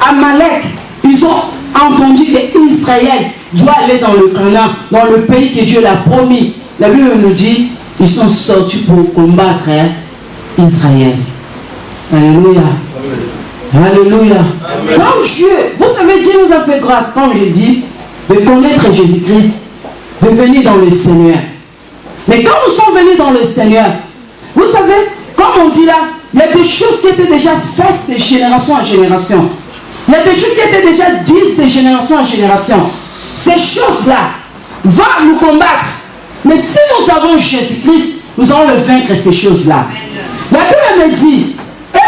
Amalek, ils ont entendu que Israël doit aller dans le Canaan, dans le pays que Dieu l'a promis. La Bible nous dit, ils sont sortis pour combattre Israël. Alléluia. Amen. Alléluia. Amen. Quand Dieu, vous savez, Dieu nous a fait grâce, comme je dis, de connaître Jésus-Christ de venir dans le Seigneur. Mais quand nous sommes venus dans le Seigneur, vous savez, comme on dit là, il y a des choses qui étaient déjà faites de génération en génération. Il y a des choses qui étaient déjà dites de génération en génération. Ces choses-là vont nous combattre. Mais si nous avons Jésus-Christ, nous allons le vaincre ces choses-là. La Bible me dit, quand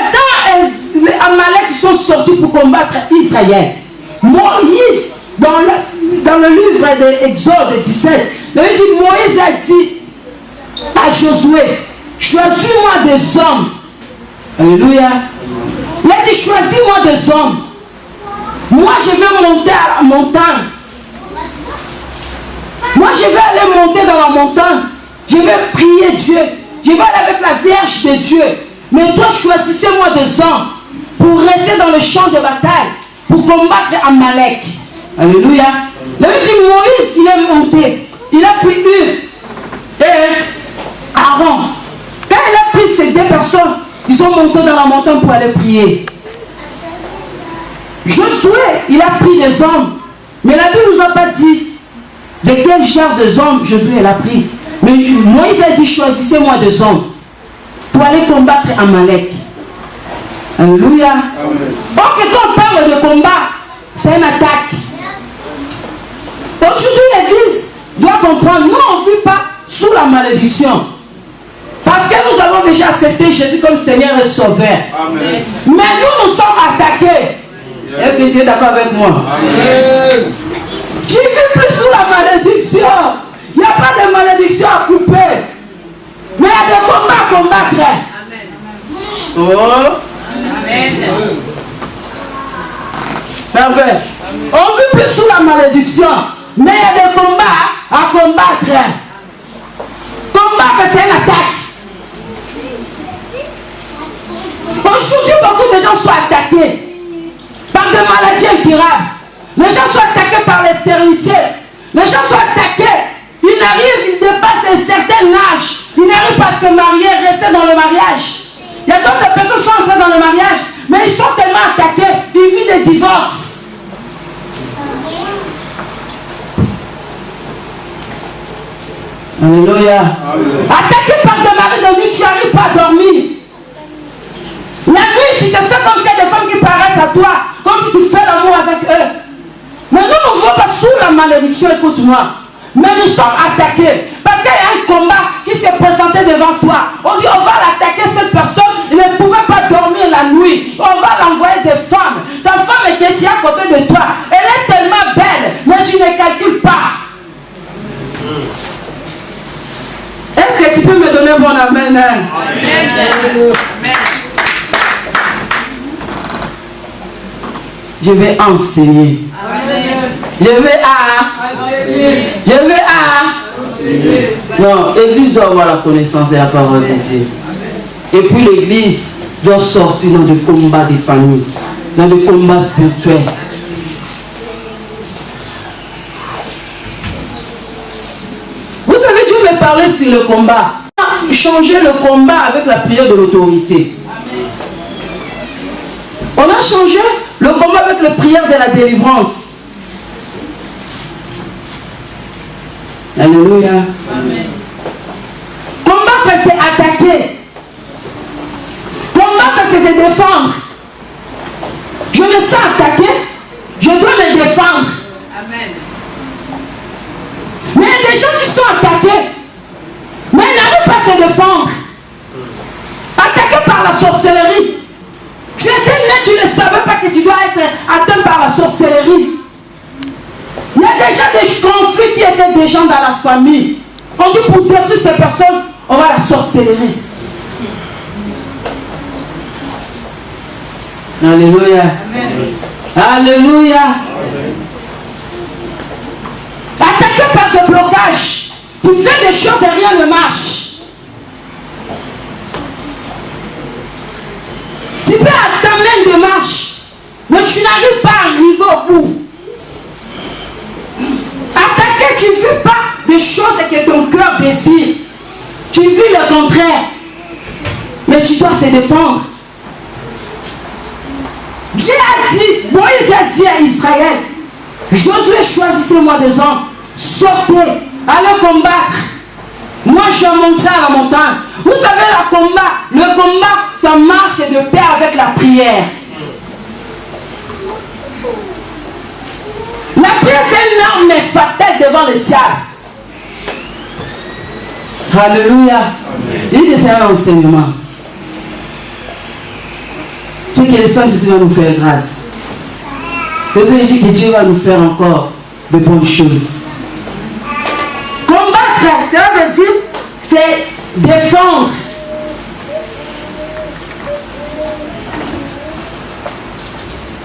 les Amalek sont sortis pour combattre Israël, Moïse, dans le livre de Exode 17, Moïse a dit à Josué, choisis-moi des hommes. Alléluia. Il a dit, choisis-moi des hommes. Moi, je vais monter à la montagne. Moi, je vais aller monter dans la montagne. Je vais prier Dieu. Je vais aller avec la Vierge de Dieu. Mais toi, choisissez-moi des hommes pour rester dans le champ de bataille, pour combattre Amalek. Alléluia. Le dit Moïse, il est monté. Il a pris Hur et Aaron. Quand il a pris ces deux personnes, ils sont montés dans la montagne pour aller prier. Josué, il a pris des hommes. Mais la Bible ne nous a pas dit de quel genre de hommes Josué a pris. Mais Moïse a dit, choisissez-moi des hommes pour aller combattre Amalek. Alléluia. Donc quand on parle de combat, c'est une attaque. Aujourd'hui, l'Église doit comprendre, nous on ne vit pas sous la malédiction. Parce que nous avons déjà accepté Jésus comme Seigneur et Sauveur. Amen. Mais nous sommes attaqués. Yes. Est-ce que tu es d'accord avec moi? Amen. Tu ne vis plus sous la malédiction. Il n'y a pas de malédiction à couper. Mais il y a des combats à combattre. Amen. Oh. Amen. Parfait. On ne vit plus sous la malédiction. Mais il y a des combats à combattre. Combattre, c'est une attaque. Aujourd'hui, beaucoup de gens sont attaqués par des maladies incurables. Les gens sont attaqués par les stérilités. Les gens sont attaqués. Ils n'arrivent, ils dépassent un certain âge. Ils n'arrivent pas à se marier, rester dans le mariage. Il y a d'autres personnes qui sont entrées dans le mariage, mais ils sont tellement attaqués, ils vivent des divorces. Alléluia. Attaqué par des maris de nuit, tu n'arrives pas à dormir. La nuit, tu te sens comme s'il y a des femmes qui paraissent à toi, comme si tu fais l'amour avec eux. Mais nous ne vivons pas sous la malédiction, écoute-moi. Mais nous sommes attaqués. Parce qu'il y a un combat qui s'est présenté devant toi. On dit, on va l'attaquer, cette personne, il ne pouvait pas dormir la nuit. On va l'envoyer des femmes. Ta femme est qui est à côté de toi. Elle est tellement belle, mais tu ne calcules pas. Est-ce que tu peux me donner mon amen? Amen. Je vais enseigner. Je vais Non, l'église doit avoir la connaissance et la parole de Dieu. Et puis l'église doit sortir dans des combats des familles, dans des combats spirituels. Vous savez, Dieu veut parler sur le combat. Changer le combat avec la prière de l'autorité. On a changé le combat avec la prière de la délivrance. Alléluia. Amen. Combattre, c'est attaquer. Combattre, c'est se défendre. Je me sens attaqué, je dois me défendre. Amen. Mais il y a des gens qui sont attaqués, mais ils n'arrivent pas à se défendre. Attaqués par la sorcellerie. Tu étais né, tu ne savais pas que tu dois être atteint par la sorcellerie. Il y a déjà des conflits qui étaient des gens dans la famille. On dit pour détruire ces personnes, on va la sorcellerie. Alléluia. Amen. Alléluia. Amen. Attaqué par des blocages. Tu fais des choses et rien ne marche. Tu peux entamer une démarche, mais tu n'arrives pas à arriver au bout. Attaquer, tu ne vis pas des choses que ton cœur désire. Tu vis le contraire. Mais tu dois se défendre. Dieu a dit, Moïse a dit à Israël, Josué, choisissez-moi des hommes, sortez, allez combattre. Moi, je suis monté à la montagne. Vous savez, le combat, ça marche de pair avec la prière. La prière, c'est une arme fatale devant le diable. Alléluia. Il est un enseignement. Tout que le Saint-Esprit va nous faire grâce. C'est ce que je dis que Dieu va nous faire encore de bonnes choses. Combattre, ça veut dire, c'est défendre.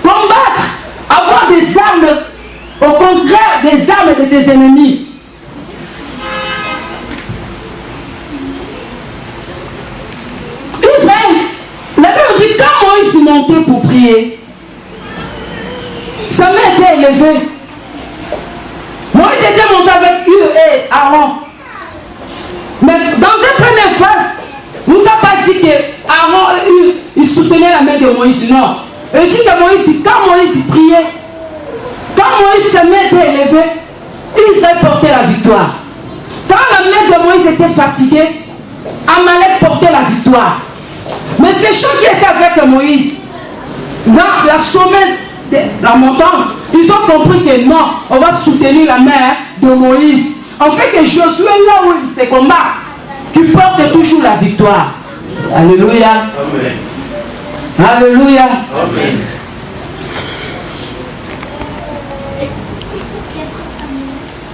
Combattre, avoir des armes, au contraire des armes de tes ennemis. Israël, la Bible dit quand Moïse montait pour prier, sa main était élevée. Moïse était monté avec Hur et Aaron. Mais dans une première phase, nous n'a pas dit que Aaron et Hur, ils soutenaient la main de Moïse. Non. Il dit que Moïse, quand Moïse priait, quand Moïse sa main était élevée, Israël portait la victoire. Quand la main de Moïse était fatiguée, Amalek portait la victoire. Mais ces gens qui étaient avec Moïse, dans la sommet de la montagne, ils ont compris que non, on va soutenir la main de Moïse. En fait que Josué, là où il se combat, qui porte toujours la victoire. Alléluia. Amen. Alléluia. Amen.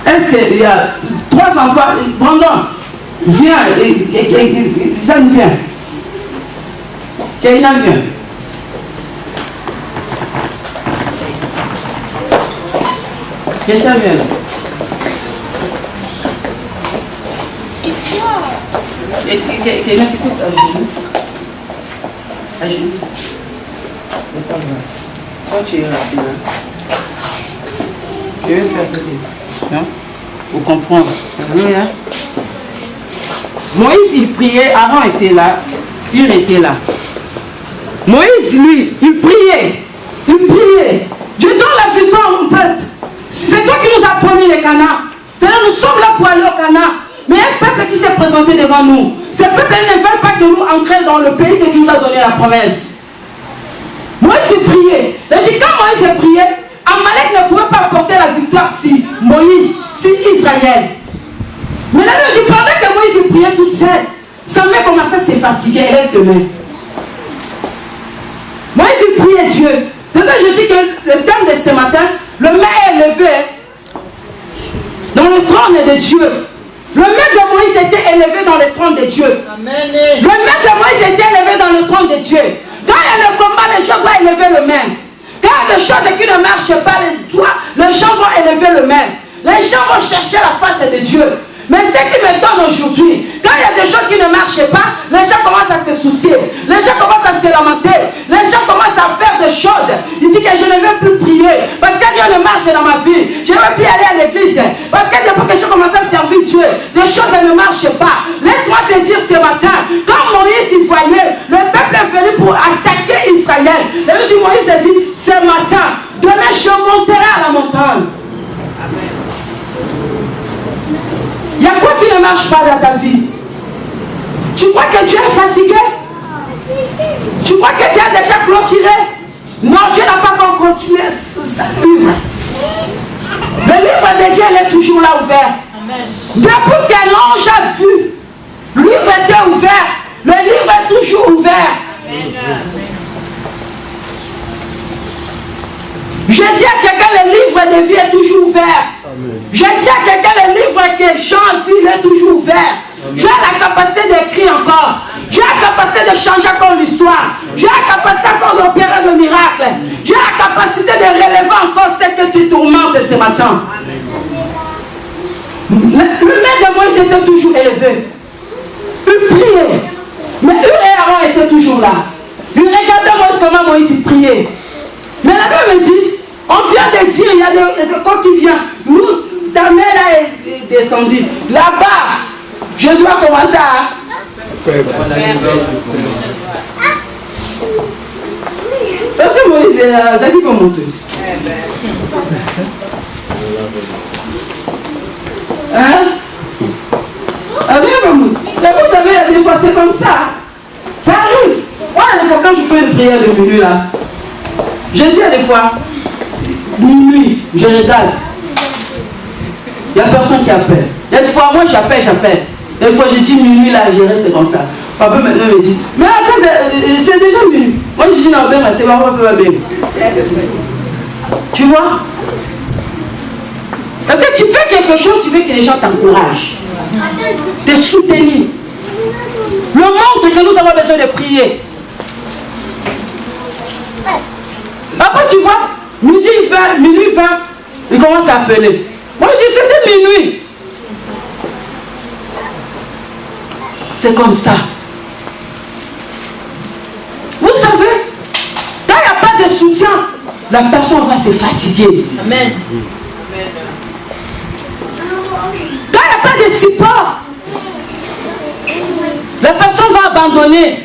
Est-ce qu'il y a 3 enfants? Brandon, viens. Zan, viens. Kaina, viens. Quelqu'un vient là. Et Kaina, c'est quoi à genoux? À genoux. C'est pas grave. Quand tu es là, je vais faire cette question pour comprendre. Alléluia. Moïse, il priait, Aaron était là, Hur était là. Moïse, lui, il priait. Il priait. Dieu donne la victoire au peuple. C'est toi qui nous as promis les Canaan. C'est-à-dire nous sommes là pour aller au Canaan. Mais un peuple qui s'est présenté devant nous. Ce peuple ne veut pas que nous entrions dans le pays que Dieu nous a donné la promesse. Moïse priait. Il dit quand Moïse priait, Amalek ne pouvait pas apporter la victoire si Moïse, si Israël. Mais là, il dit pendant que Moïse priait toute seule, sa main commençait à se fatiguer. Elle lève de main. Moïse priait Dieu. C'est ça que je dis que le thème de ce matin, le main est élevé dans le trône de Dieu. Le main de Moïse était élevé dans le trône de Dieu. Amen. Le main de Moïse était élevé dans le trône de Dieu. Quand il y a le combat, les gens doivent élever le main. Quand il y a des choses qui ne marchent pas, les gens vont élever le main. Les gens vont chercher la face de Dieu. Mais ce qui me donne aujourd'hui, quand il y a des choses qui ne marchent pas, les gens commencent à se soucier. Les gens commencent à se lamenter. Les gens commencent à faire des choses. Ils disent que je ne veux plus prier. Parce que rien ne marche dans ma vie. Je ne veux plus aller à l'église. Parce que depuis que je commence à servir Dieu, les choses ne marchent pas. Laisse-moi te dire ce matin, quand Moïse y voyait, le peuple est venu pour attaquer Israël. Et lui dit, Moïse a dit, ce matin, demain je monterai à la montagne. Il y a quoi qui ne marche pas dans ta vie? Tu crois que Dieu est fatigué? Tu crois que Dieu a déjà clôturé? Non, Dieu n'a pas encore continué ce livre. Le livre de Dieu, il est toujours là ouvert. Depuis que l'ange a vu, le livre était ouvert. Le livre est toujours ouvert. Je dis à quelqu'un, le livre de vie est toujours ouvert. Amen. Je dis à quelqu'un, le livre que Jean a vu, il est toujours ouvert. Amen. Dieu a la capacité d'écrire encore. Dieu a la capacité de changer encore l'histoire. Dieu a la capacité encore d'opérer le miracle. Dieu a la capacité de relever encore ce que tu tourmentes ce matin. Le main de Moïse était toujours élevé. Il priait. Mais Hur et Aaron étaient toujours là. Il regardait Moïse comment Moïse priait. Mais la Bible me dit, on vient de dire, il y a des écoles qui viennent. Nous, ta mère là est descendue. Là-bas, Jésus a commencé à... Parce que Moïse, ça dit comment monter. Hein? prière de minuit là. Je dis des fois, minuit, je regarde. Il n'y a personne qui appelle. Des fois, moi j'appelle. Des fois, je dis minuit là, je reste comme ça. Papa maintenant me dit, mais après, c'est déjà minuit. Moi je dis, non, ben, tu vois? Parce que tu fais quelque chose, tu veux que les gens t'encouragent. Te soutenir. Le monde que nous avons besoin de prier. Après, tu vois, minuit 20, il commence à appeler. Moi, je dis, c'était minuit. C'est comme ça. Vous savez, quand il n'y a pas de soutien, la personne va se fatiguer. Amen. Quand il n'y a pas de support, la personne va abandonner.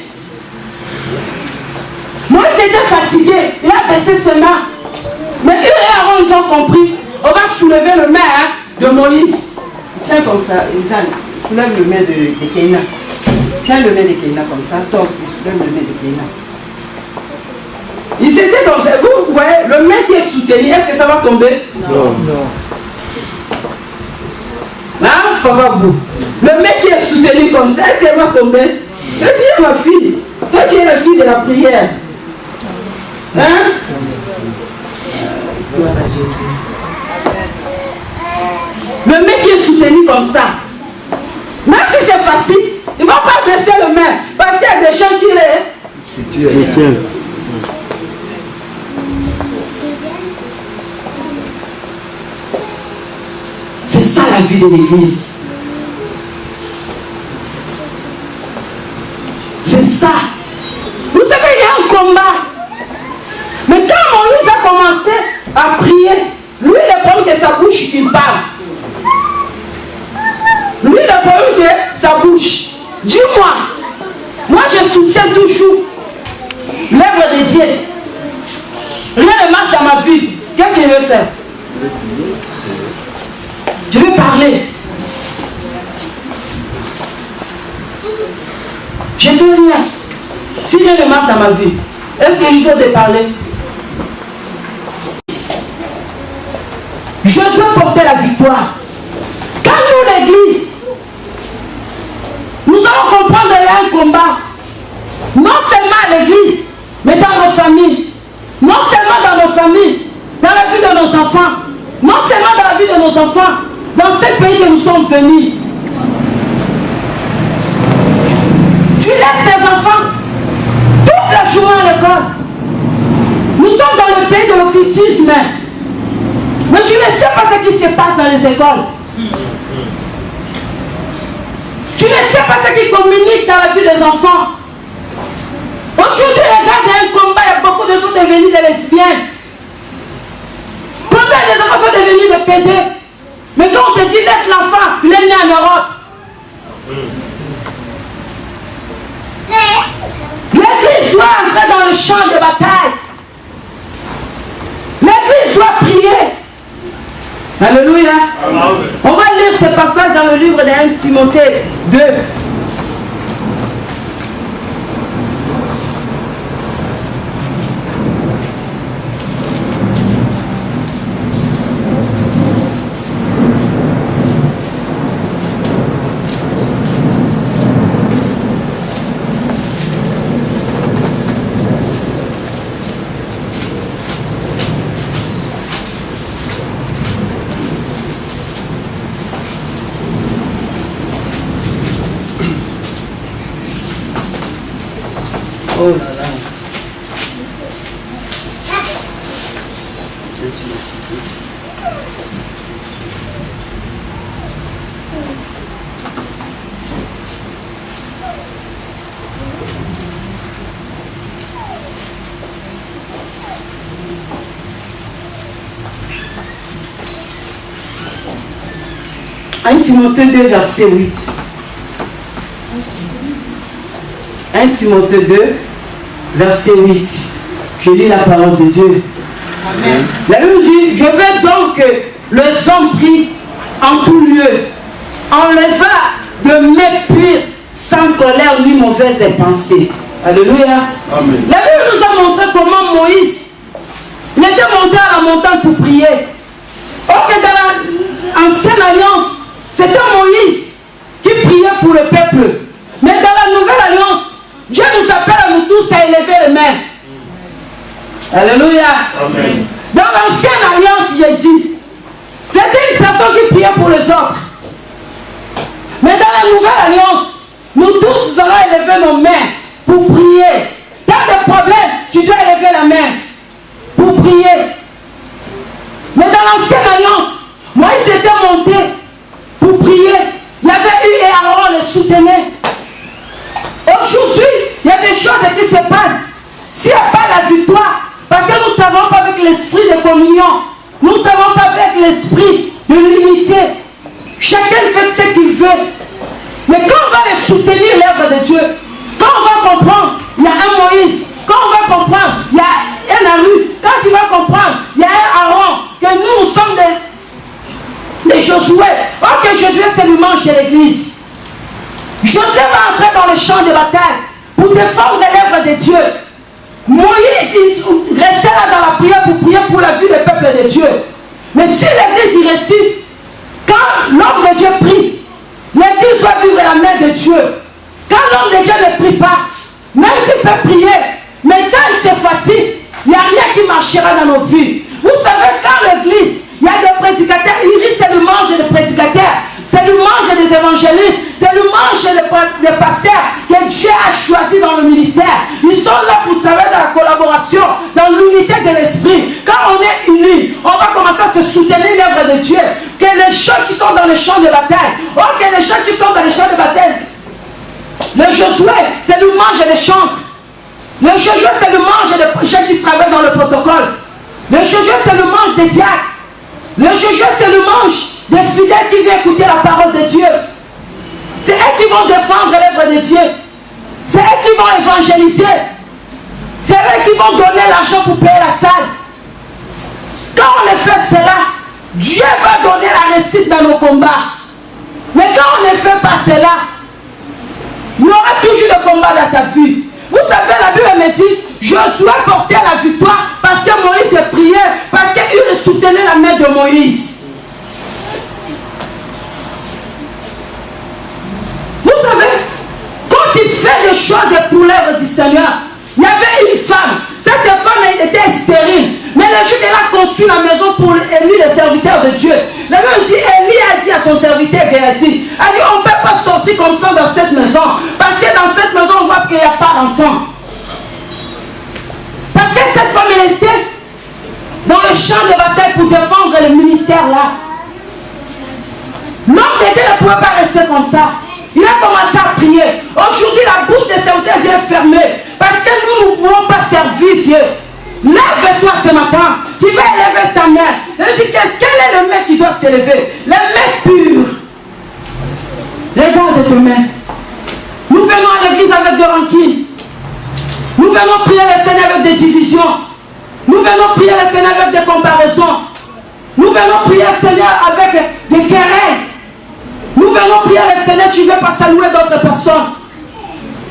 Moi, j'étais fatigué. Il a baissé ses mains. Mais eux et Aaron, ils ont compris. On va soulever le main de Moïse. Tiens comme ça, Isaac. Soulève le main de Kéina. Tiens le main de Kéina comme ça. Toi aussi, soulève le main de Kéina. Il s'était comme ça. Vous voyez, le main qui est soutenu, est-ce que ça va tomber? Non. Hein, Papa Bou? Le mec qui est soutenu comme ça, est-ce qu'elle va tomber? C'est bien, ma fille. Toi, tu es la fille de la prière. Hein? Gloire à Jésus. Le mec qui est soutenu comme ça, même si c'est facile, il ne va pas baisser le main. Parce qu'il y a des gens qui les soutiennent. C'est ça la vie de l'église. C'est ça. Vous savez, il y a un combat. Mais quand Moïse a commencé à prier, lui, le problème de sa bouche, il parle. Lui, le problème de sa bouche. Dis-moi, moi je soutiens toujours l'œuvre de Dieu. Rien ne marche dans ma vie. Qu'est-ce que je vais faire? Je vais parler. Je ne fais rien. Si rien ne marche dans ma vie, est-ce que je dois te parler? Je veux porter la victoire. Quand nous, l'église, nous allons comprendre qu'il y a un combat. Non seulement à l'église, mais dans nos familles. Non seulement dans nos familles, dans la vie de nos enfants. Non seulement dans la vie de nos enfants, dans ce pays que nous sommes venus. Tu laisses tes enfants toute la journée à l'école. Nous sommes dans le pays de l'occultisme. Mais tu ne sais pas ce qui se passe dans les écoles. Tu ne sais pas ce qui communique dans la vie des enfants. Aujourd'hui, regarde, il y a un combat, il y a beaucoup de gens devenus des lesbiennes. Combien des enfants sont devenus des pédés? Mais quand on te dit laisse l'enfant, il est né en Europe. L'église doit entrer dans le champ de bataille. L'église doit prier. Alléluia. On va lire ce passage dans le livre de 1 Timothée 2. Oh là là. Un Timothée 2, verset 8. 1 Timothée 2, verset 8. Je lis la parole de Dieu. Amen. La Bible dit, je veux donc que les hommes prient en tout lieu, enleva de mépris sans colère ni mauvaises pensées. Alléluia. Amen. La Bible nous Moïse. Il était monté à la montagne pour prier. Or que dans l'Ancienne Alliance, c'était Moïse qui priait pour le peuple. Mais dans la Nouvelle Alliance, Dieu nous appelle à nous tous à élever les mains. Alléluia. Amen. Dans l'Ancienne Alliance, j'ai dit, c'était une personne qui priait pour les autres. Mais dans la Nouvelle Alliance, nous tous allons élever nos mains pour prier. Tu as des problèmes, tu dois élever la main pour prier. Mais dans l'Ancienne Alliance, Moïse était monté pour prier. Il y avait eu et Aaron le soutenait. Aujourd'hui, il y a des choses qui se passent. S'il n'y a pas la victoire, parce que nous n'avons pas avec l'esprit de communion, nous n'avons pas avec l'esprit de l'unité. Chacun fait ce qu'il veut. Mais quand on va les soutenir l'œuvre de Dieu, quand on va comprendre, il y a un Moïse. Quand on va comprendre, il y a un Aaron. Quand tu vas comprendre, il y a un Aaron. Que nous sommes des Josué. Or que Josué, c'est le manche de l'église. Josué va entrer dans le champ de bataille pour défendre l'œuvre de Dieu. Moïse, il restait là dans la prière pour prier pour la vie du peuple de Dieu. Mais si l'église y récite, quand l'homme de Dieu prie, l'église doit vivre la main de Dieu. Quand l'homme de Dieu ne prie pas, même s'il peut prier, mais quand il se fatigue, il n'y a rien qui marchera dans nos vies. Vous savez, quand l'église, il y a des prédicateurs, c'est le manche des prédicateurs, c'est le manche des évangélistes, c'est le manche des pasteurs que Dieu a choisi dans le ministère. Ils sont là pour travailler dans la collaboration, dans l'unité de l'esprit. Quand on est unis, on va commencer à se soutenir l'œuvre de Dieu. Que les gens qui sont dans les champs de bataille, or que les gens qui sont dans les champs de bataille, le Josué, c'est le manche des chantres. Le Josué, c'est le manche des gens qui travaillent dans le protocole. Le Josué, c'est le manche des diacres. Le Josué, c'est le manche des fidèles qui viennent écouter la parole de Dieu. C'est eux qui vont défendre l'œuvre de Dieu. C'est eux qui vont évangéliser. C'est eux qui vont donner l'argent pour payer la salle. Quand on les fait cela, Dieu va donner la réussite dans nos combats. Mais quand on ne fait pas cela, il y aura toujours des combats dans ta vie. Vous savez, la Bible me dit, Josué portait la victoire parce que Moïse priait, parce qu'il soutenait la main de Moïse. Vous savez, quand il fait les choses pour l'œuvre du Seigneur, il y avait une femme. Cette femme elle était stérile. Mais le jour qu'elle a construit la maison pour Élie, le serviteur de Dieu, la Bible dit, Élie a dit à son serviteur Géasi, elle dit, on ne peut pas sortir comme ça dans cette maison. Parce que dans cette maison, on voit qu'il n'y a pas d'enfant. Parce que cette femme, elle était dans le champ de bataille pour défendre le ministère là. L'homme de Dieu ne pouvait pas rester comme ça. Il a commencé à prier. Aujourd'hui, la bouche des serviteurs de Dieu est fermée. Parce que nous ne pouvons pas servir Dieu. Lève-toi ce matin. Tu vas élever ta main. Et dis, quel est le main qui doit s'élever? La main pure. Regarde tes mains. Nous venons à l'église avec des rancunes. Nous venons prier le Seigneur avec des divisions. Nous venons prier le Seigneur avec des comparaisons. Nous venons prier le Seigneur avec des querelles. Nous venons prier le Seigneur, tu ne veux pas saluer d'autres personnes.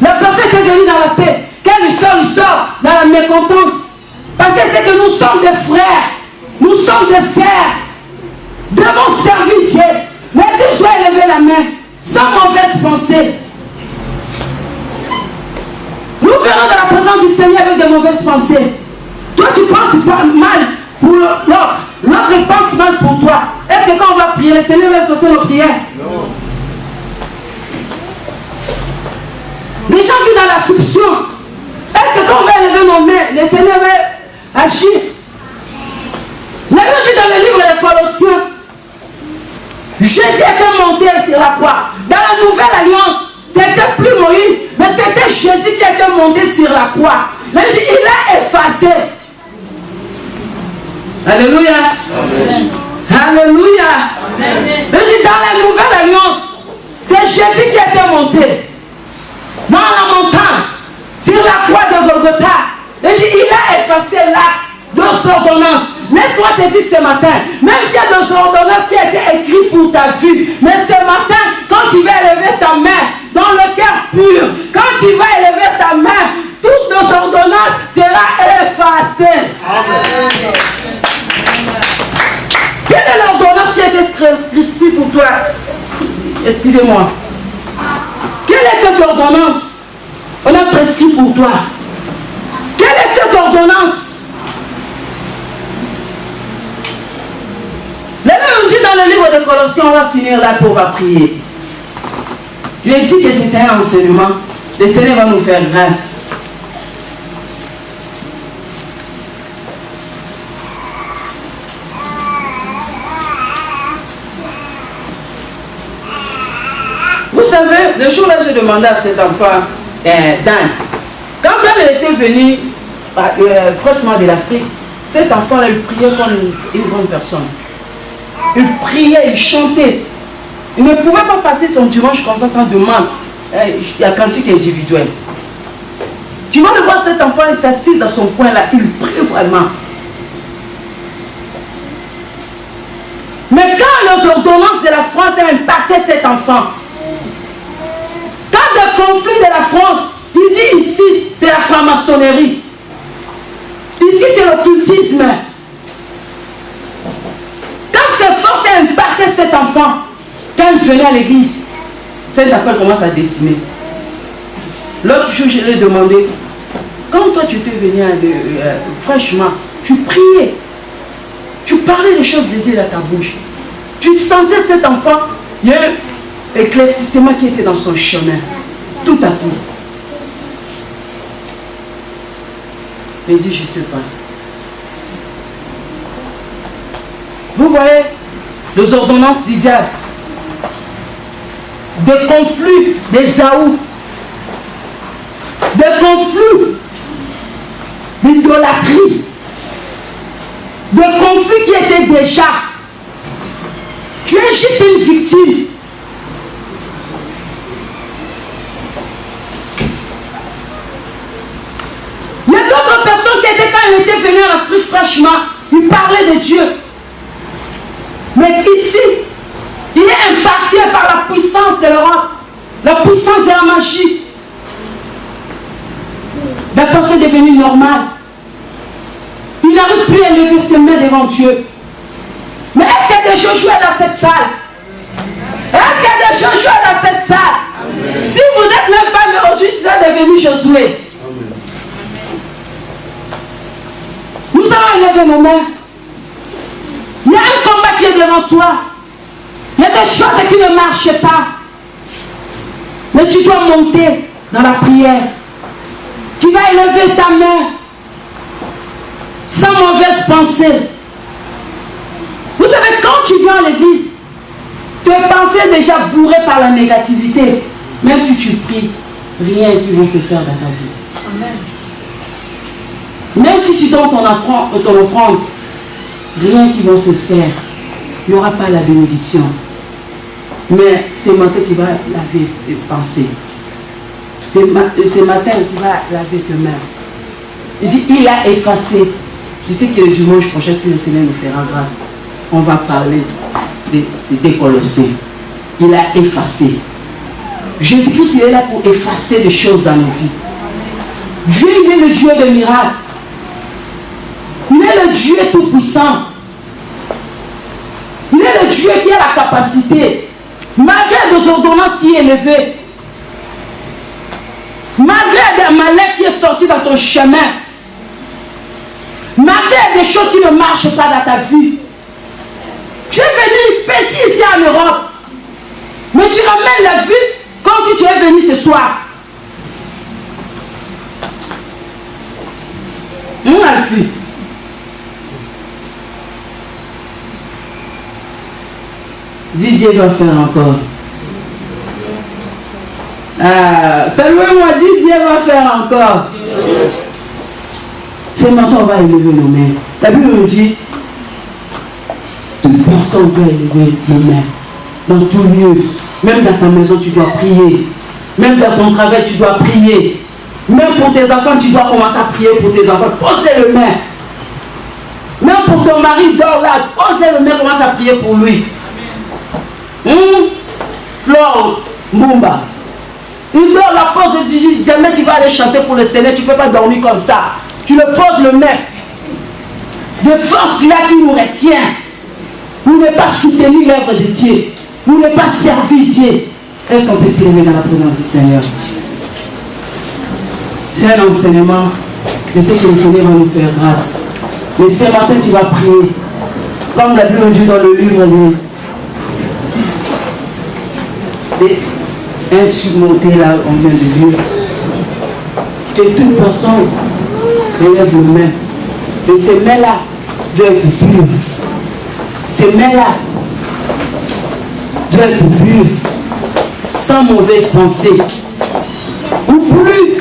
La personne qui est venue dans la paix, quand il sort dans la mécontente. Parce que c'est que nous sommes des frères, nous sommes des sœurs. Devons servir Dieu. L'église doit élever la main, sans mauvaise pensée. Nous venons dans la présence du Seigneur avec de mauvaises pensées. Toi, tu penses pas mal pour l'autre. L'autre pense mal pour toi. Est-ce que quand on va prier, le Seigneur va associer nos prières? Non. Les gens vivent dans la soupçon. Est-ce que quand on va élever nos mains, le Seigneur va agir? La Bible dit dans le livre des Colossiens, Jésus était monté sur la croix. Dans la nouvelle alliance, c'était plus Moïse, mais c'était Jésus qui était monté sur la croix. La Bible dit, il a effacé. Alléluia. Amen. Alléluia. Amen. Il dit dans la nouvelle alliance, c'est Jésus qui était monté dans la montagne, sur la croix de Golgotha. Il dit, il a effacé l'acte de ordonnance. Laisse-moi te dire ce matin, même s'il y a des ordonnances qui a été écrites pour ta vie, mais ce matin, quand tu vas élever ta main dans le cœur pur, quand tu vas élever ta main, toutes nos ordonnances seront effacées. excusez-moi. Quelle est cette ordonnance? On a prescrit pour toi. Quelle est cette ordonnance? La Bible dit dans le livre de Colossiens, on va finir là pour on va prier. Je lui ai dit que c'est un enseignement. Le Seigneur va nous faire grâce. Vous savez, le jour-là, j'ai demandé à cet enfant, Dan, quand elle était venue, franchement, de l'Afrique, cet enfant, il priait comme une grande personne. Il priait, il chantait. Il ne pouvait pas passer son dimanche comme ça sans demande. Il y a cantique individuelle. Tu vas le voir, cet enfant, il s'assied dans son coin là, il prie vraiment. Mais quand les ordonnances de la France ont impacté cet enfant, quand le conflit de la France, il dit ici, c'est la franc-maçonnerie. Ici, c'est l'occultisme. Quand ces forces ont impacté cet enfant, quand il venait à l'église, cette affaire commence à décimer. L'autre jour, je lui ai demandé, quand toi tu étais venu, franchement, tu priais, tu parlais des choses de Dieu dans ta bouche, tu sentais cet enfant, il y a un éclaircissement qui était dans son chemin, tout à coup. Il dit, je ne sais pas. Vous voyez, les ordonnances du diable, des conflits, des zaous, des conflits, d'idolâtrie, des conflits qui étaient déjà. Tu es juste une victime. Il y a d'autres personnes qui étaient, quand ils étaient venus en Afrique, franchement, ils parlaient de Dieu. Mais ici, il est impacté par la puissance de l'Europe, la puissance de la magie. La personne est devenue normale. Il n'arrive plus à lever ses mains devant Dieu. Mais est-ce qu'il y a des Josué dans cette salle? Est-ce qu'il y a des Josué dans cette salle? Amen. Si vous n'êtes même pas né aujourd'hui, vous êtes devenu Josué. Nous allons élever nos mains. Il y a un combat qui est devant toi. Il y a des choses qui ne marchent pas. Mais tu dois monter dans la prière. Tu vas élever ta main sans mauvaise pensée. Vous savez, quand tu viens à l'église, tes pensées déjà bourrées par la négativité. Même si tu pries, rien qui va se faire dans ta vie. Amen. Même si tu donnes ton offrande, rien qui va se faire. Il n'y aura pas la bénédiction. Mais ce matin, tu vas laver tes pensées. Ce matin, tu vas laver tes mains. Il dit, il a effacé. Je sais que le dimanche prochain, si le Seigneur nous fera grâce, on va parler des Colossiens. Il a effacé. Jésus-Christ, il est là pour effacer des choses dans nos vies. Dieu, il est le Dieu de miracles. Il est le Dieu tout-puissant. Il est le Dieu qui a la capacité, malgré des ordonnances qui est élevées, malgré des malheurs qui est sorti dans ton chemin, malgré des choses qui ne marchent pas dans ta vie. Tu es venu petit ici en Europe, mais tu ramènes la vie comme si tu es venu ce soir. Mon Alfie. Didier va faire encore. Saluez-moi, Didier va faire encore. Ce matin, on va élever nos mains. La Bible nous dit, toute personne doit élever nos mains. Dans tout lieu. Même dans ta maison, tu dois prier. Même dans ton travail, tu dois prier. Même pour tes enfants, tu dois commencer à prier pour tes enfants. Pose-les les mains. Même pour ton mari, dors là. Pose-les les mains, commence à prier pour lui. Flore Mbumba. Il dort la pose de 18. Jamais tu vas aller chanter pour le Seigneur. Tu ne peux pas dormir comme ça. Tu le poses le main. De force là qui nous retient. Nous ne pas soutenir l'œuvre de Dieu. pour ne pas servir Dieu. Est-ce qu'on peut se lever dans la présence du Seigneur? C'est un enseignement. Je sais que le Seigneur va nous faire grâce. Mais ce matin, tu vas prier. Comme la Bible dit dans le livre des insurmontés là, on vient de lire. Que toute personne élève les mains. Et ces mains-là doivent être pures. Ces mains-là doivent être pures. Sans mauvaise pensée. Oublie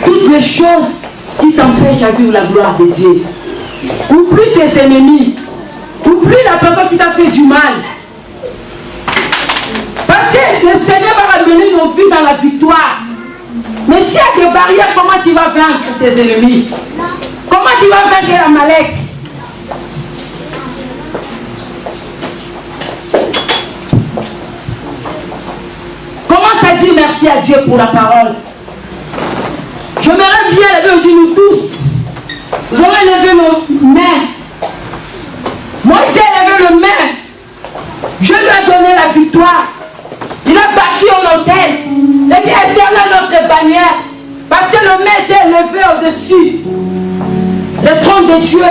toutes les choses qui t'empêchent à vivre la gloire de Dieu. Oublie tes ennemis. Oublie la personne qui t'a fait du mal. Parce que le Seigneur va ramener nos vies dans la victoire. Mais s'il y a des barrières, comment tu vas vaincre tes ennemis? Comment tu vas vaincre Amalek? Commence à dire merci à Dieu pour la parole. J'aimerais bien lever aujourd'hui nous tous. Nous allons élever nos mains. Moïse a élevé le main. Dieu lui a donné la victoire. Il a bâti un hôtel. Il a dit éternel notre bannière. Parce que le main était élevé au-dessus le trône de Dieu.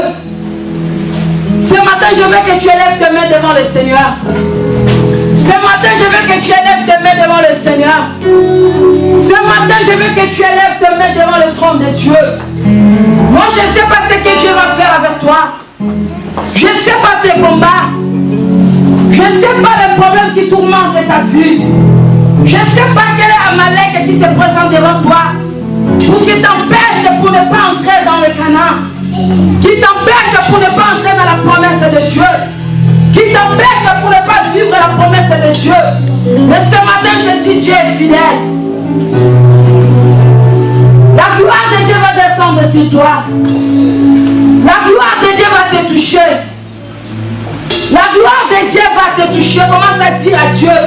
Ce matin, je veux que tu élèves tes mains devant le Seigneur. Ce matin, je veux que tu élèves tes mains devant le Seigneur. Ce matin, je veux que tu élèves tes mains devant le trône de Dieu. Moi, je ne sais pas ce que Dieu va faire avec toi. Je ne sais pas tes combats. Je ne sais pas les problèmes qui tourmentent ta vie. Je ne sais pas quel est Amalek qui se présente devant toi pour qui t'empêche pour ne pas entrer dans le Canaan, qui t'empêche pour ne pas entrer dans la promesse de Dieu, qui t'empêche pour ne pas vivre la promesse de Dieu. Mais ce matin, je dis Dieu est fidèle. La gloire de Dieu va descendre sur toi. La gloire de Dieu va te toucher. La gloire de Dieu va te toucher. Commence à dire à Dieu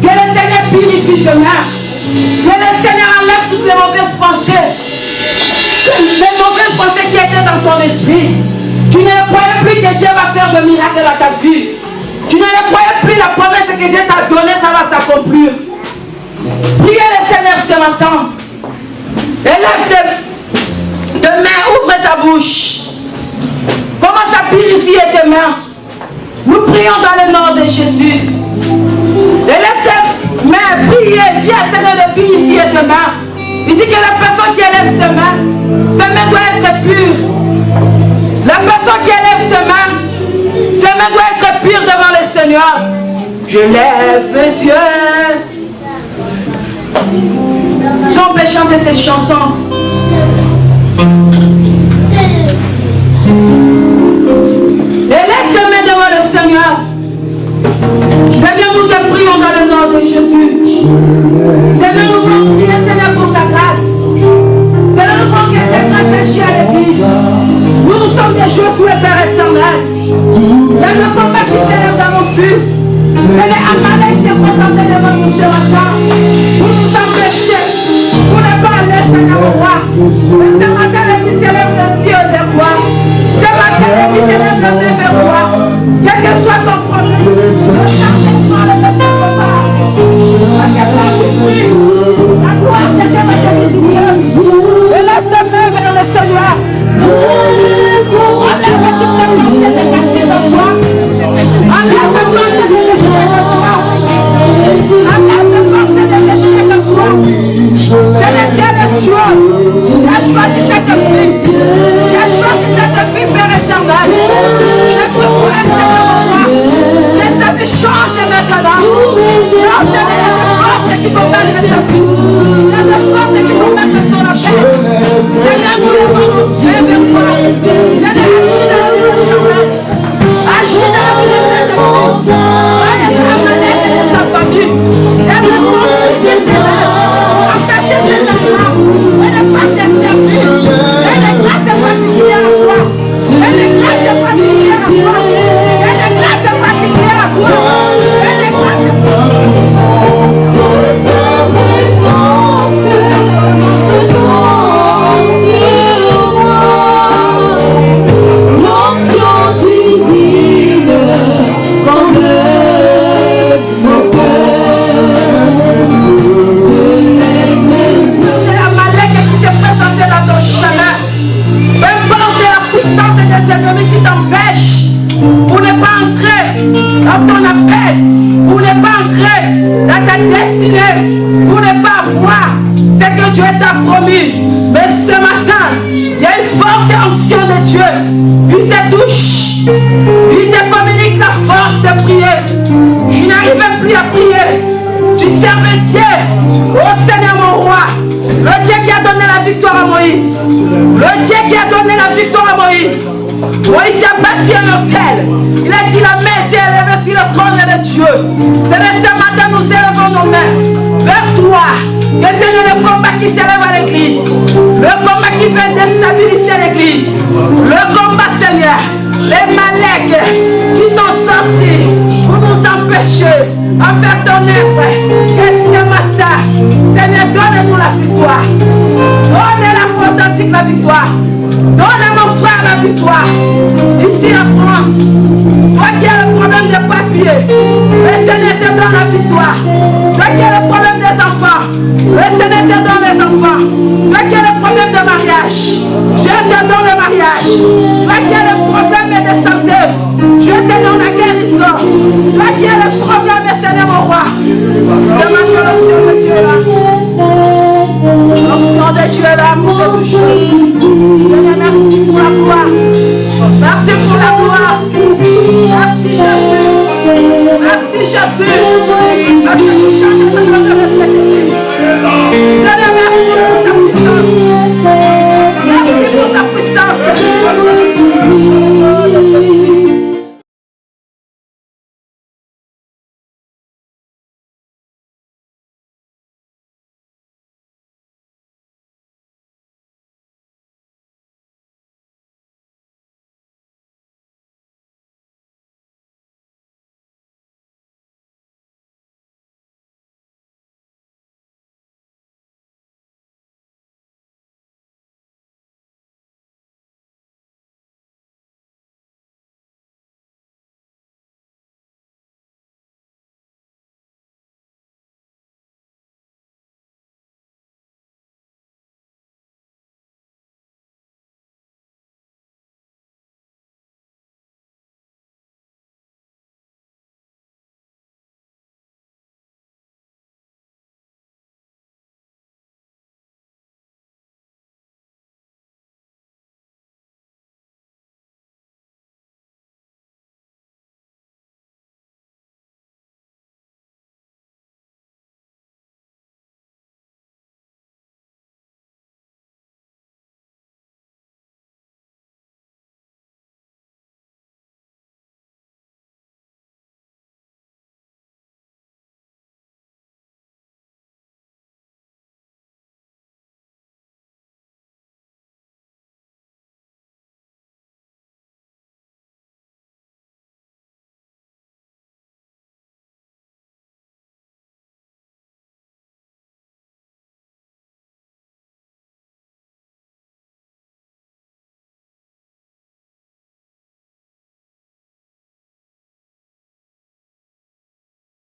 que le Seigneur purifie tes mains. Que le Seigneur enlève toutes les mauvaises pensées. Les mauvaises pensées qui étaient dans ton esprit. Tu ne croyais plus que Dieu va faire de miracles à ta vie. Tu ne croyais plus la promesse que Dieu t'a donnée, ça va s'accomplir. Priez le Seigneur ce matin. Élève tes mains, ouvre ta bouche. Commence à purifier tes mains. Nous prions dans le nom de Jésus. Élève tes mains, priez, dis à Seigneur de purifier tes mains. Il dit que la personne qui élève ses mains doit être pure. La personne qui élève ses mains doit être pure devant le Seigneur. Je lève mes yeux. Si on peut chanter cette chanson. Élève tes mains devant le Seigneur. Seigneur, nous te prions dans le nom de Jésus. Seigneur, nous voulons prier, Seigneur, pour ta grâce. Seigneur, nous voulons que ta grâce agisse à l'église. Nous sommes des Josué, Père éternel. Il y a le combat qui s'élève dans nos vues. Seigneur, Amalek s'est présenté devant nous ce matin pour nous empêcher, pour ne pas aller, Seigneur, au roi. Mais ce matin, l'église s'élève le ciel vers toi. Ce matin, l'église s'élève le nez vers toi. Quel que soit ton problème, ne t'arrête pas de laisser combat. Parce que quand tu pries, dans ta destinée pour ne pas voir ce que Dieu t'a promis. Mais ce matin, il y a une forte onction de Dieu. Il te touche. Il te communique la force de prier. Je n'arrivais plus à prier. Tu servais Dieu. Oh Seigneur mon roi. Le Dieu qui a donné la victoire à Moïse. Le Dieu qui a donné la victoire à Moïse. Moïse a bâti un hôtel. Il a dit la main Dieu est élevée sur le trône de Dieu. C'est ce matin nous élevons nos mains vers toi. Que ce n'est le combat qui s'élève à l'église. Le combat qui veut déstabiliser l'église. Le combat Seigneur. Les malèques qui sont sortis pour nous empêcher à faire ton œuvre. Que ce matin, Seigneur, donne-nous la victoire. Donne la foi authentique la victoire. Donne à mon frère la victoire. Ici en France, toi qui as le problème de papier, le Seigneur te donne la victoire. Toi qui as le problème des enfants, le Seigneur te donne les enfants. Toi qui as le problème de mariage, je te donne le mariage. Toi qui as le problème de santé, je te donne la guérison. Toi qui as le problème, Seigneur mon roi, c'est ma l'onction de Dieu là. L'onction de Dieu là pour te toucher. Seigneur, merci pour la gloire. Merci pour la gloire. Merci Jésus. Merci Jésus. Parce que tu changes de